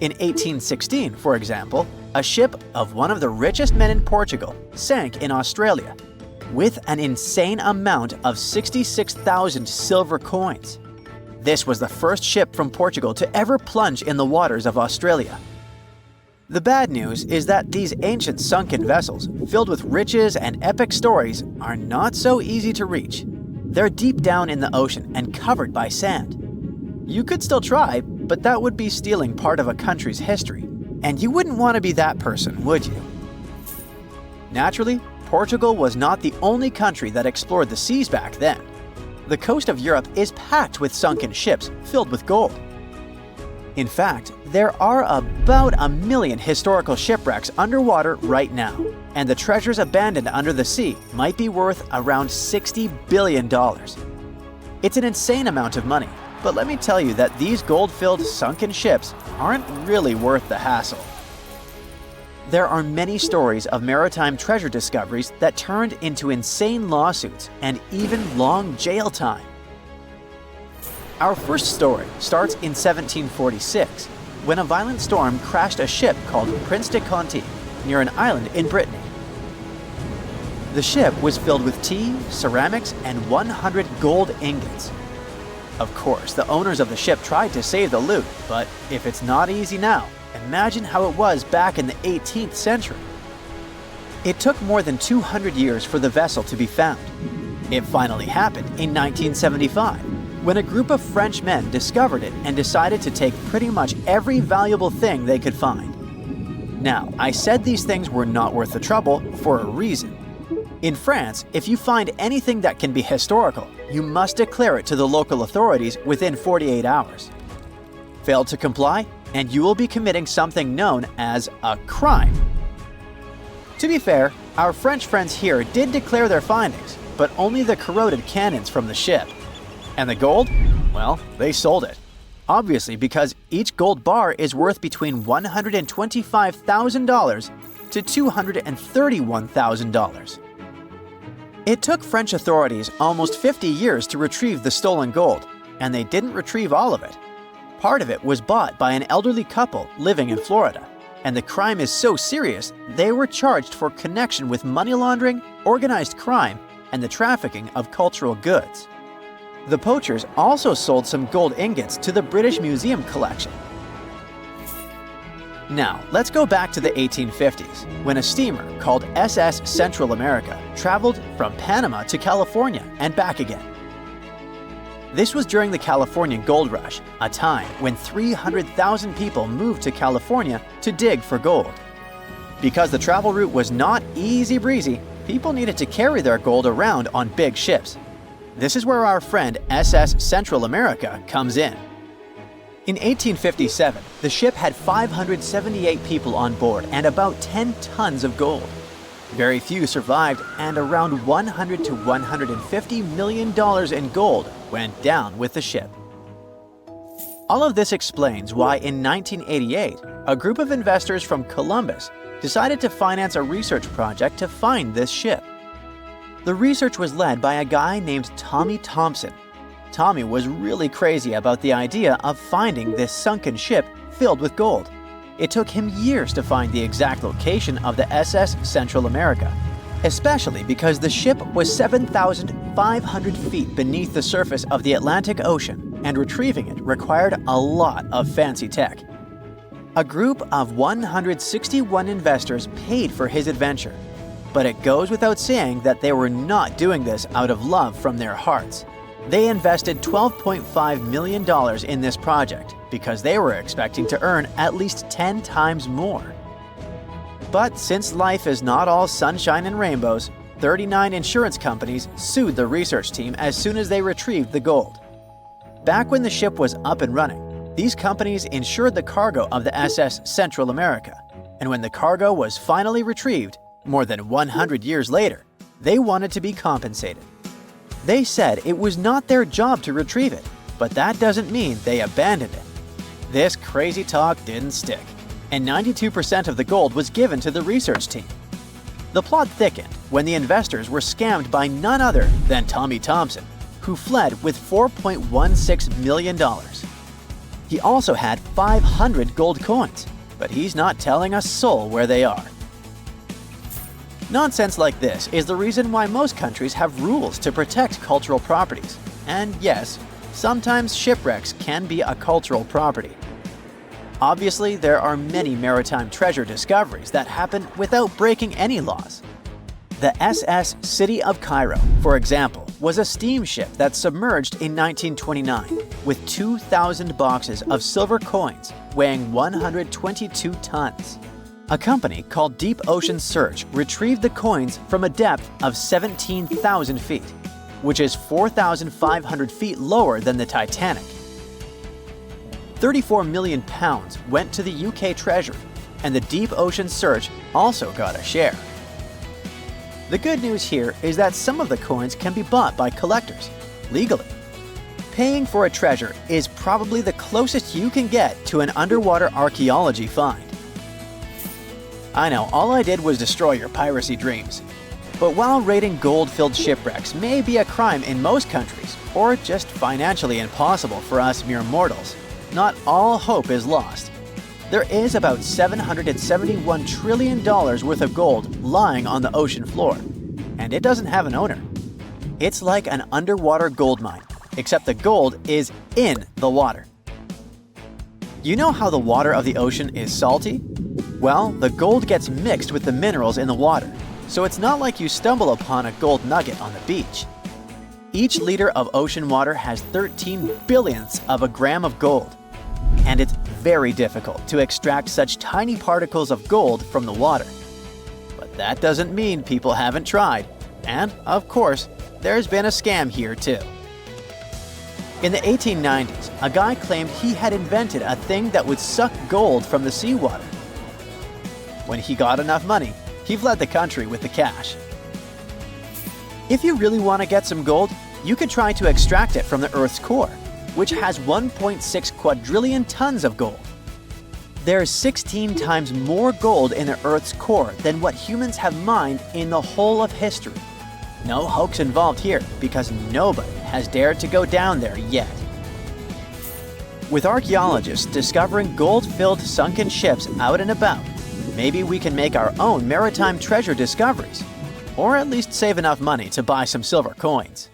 In 1816, for example, a ship of one of the richest men in Portugal sank in Australia, with an insane amount of 66,000 silver coins. This was the first ship from Portugal to ever plunge in the waters of Australia. The bad news is that these ancient sunken vessels, filled with riches and epic stories, are not so easy to reach. They're deep down in the ocean and covered by sand. You could still try, but that would be stealing part of a country's history. And you wouldn't want to be that person, would you? Naturally, Portugal was not the only country that explored the seas back then. the coast of Europe is packed with sunken ships filled with gold. In fact, there are about 1 million historical shipwrecks underwater right now, and the treasures abandoned under the sea might be worth around $60 billion. It's an insane amount of money, but let me tell you that these gold-filled sunken ships aren't really worth the hassle. There are many stories of maritime treasure discoveries that turned into insane lawsuits and even long jail time. Our first story starts in 1746, when a violent storm crashed a ship called Prince de Conti near an island in Brittany. The ship was filled with tea, ceramics, and 100 gold ingots. Of course, the owners of the ship tried to save the loot, but if it's not easy now, imagine how it was back in the 18th century. It took more than 200 years for the vessel to be found. It finally happened in 1975, when a group of French men discovered it and decided to take pretty much every valuable thing they could find. Now, I said these things were not worth the trouble for a reason. In France, if you find anything that can be historical, you must declare it to the local authorities within 48 hours. Fail to comply, and you will be committing something known as a crime. To be fair, our French friends here did declare their findings, but only the corroded cannons from the ship. And the gold? Well, they sold it. Obviously, because each gold bar is worth between $125,000 to $231,000. It took French authorities almost 50 years to retrieve the stolen gold, and they didn't retrieve all of it. Part of it was bought by an elderly couple living in Florida, and the crime is so serious they were charged for connection with money laundering, organized crime, and the trafficking of cultural goods. The poachers also sold some gold ingots to the British Museum collection. Now, let's go back to the 1850s, when a steamer called SS Central America traveled from Panama to California and back again. This was during the Californian Gold Rush, a time when 300,000 people moved to California to dig for gold. Because the travel route was not easy breezy, people needed to carry their gold around on big ships. This is where our friend SS Central America comes in. In 1857, the ship had 578 people on board and about 10 tons of gold. Very few survived, and around $100 to $150 million in gold went down with the ship. All of this explains why in 1988, a group of investors from Columbus decided to finance a research project to find this ship. The research was led by a guy named Tommy Thompson. Tommy was really crazy about the idea of finding this sunken ship filled with gold. It took him years to find the exact location of the SS Central America, especially because the ship was 7,500 feet beneath the surface of the Atlantic Ocean, and retrieving it required a lot of fancy tech. A group of 161 investors paid for his adventure, but it goes without saying that they were not doing this out of love from their hearts. They invested $12.5 million in this project because they were expecting to earn at least 10 times more. But since life is not all sunshine and rainbows, 39 insurance companies sued the research team as soon as they retrieved the gold. Back when the ship was up and running, these companies insured the cargo of the SS Central America, and when the cargo was finally retrieved, more than 100 years later, they wanted to be compensated. They said it was not their job to retrieve it, but that doesn't mean they abandoned it. This crazy talk didn't stick, and 92% of the gold was given to the research team. The plot thickened when the investors were scammed by none other than Tommy Thompson, who fled with $4.16 million. He also had 500 gold coins, but he's not telling a soul where they are. Nonsense like this is the reason why most countries have rules to protect cultural properties. And yes, sometimes shipwrecks can be a cultural property. Obviously, there are many maritime treasure discoveries that happen without breaking any laws. The SS City of Cairo, for example, was a steamship that submerged in 1929 with 2,000 boxes of silver coins weighing 122 tons. A company called Deep Ocean Search retrieved the coins from a depth of 17,000 feet. which is 4,500 feet lower than the Titanic. 34 million pounds went to the UK Treasury, and the deep ocean search also got a share. The good news here is that some of the coins can be bought by collectors, legally. Paying for a treasure is probably the closest you can get to an underwater archaeology find. I know, all I did was destroy your piracy dreams. But while raiding gold-filled shipwrecks may be a crime in most countries, or just financially impossible for us mere mortals, not all hope is lost. There is about $771 trillion worth of gold lying on the ocean floor, and it doesn't have an owner. It's like an underwater gold mine, except the gold is in the water. You know how the water of the ocean is salty? Well, the gold gets mixed with the minerals in the water, so it's not like you stumble upon a gold nugget on the beach. Each liter of ocean water has 13 billionths of a gram of gold, and it's very difficult to extract such tiny particles of gold from the water. But that doesn't mean people haven't tried, and of course, there's been a scam here too. In the 1890s, a guy claimed he had invented a thing that would suck gold from the seawater. When he got enough money, he fled the country with the cash. If you really want to get some gold, you could try to extract it from the Earth's core, which has 1.6 quadrillion tons of gold. There's 16 times more gold in the Earth's core than what humans have mined in the whole of history. No hoax involved here, because nobody has dared to go down there yet. With archaeologists discovering gold-filled sunken ships out and about, maybe we can make our own maritime treasure discoveries, or at least save enough money to buy some silver coins.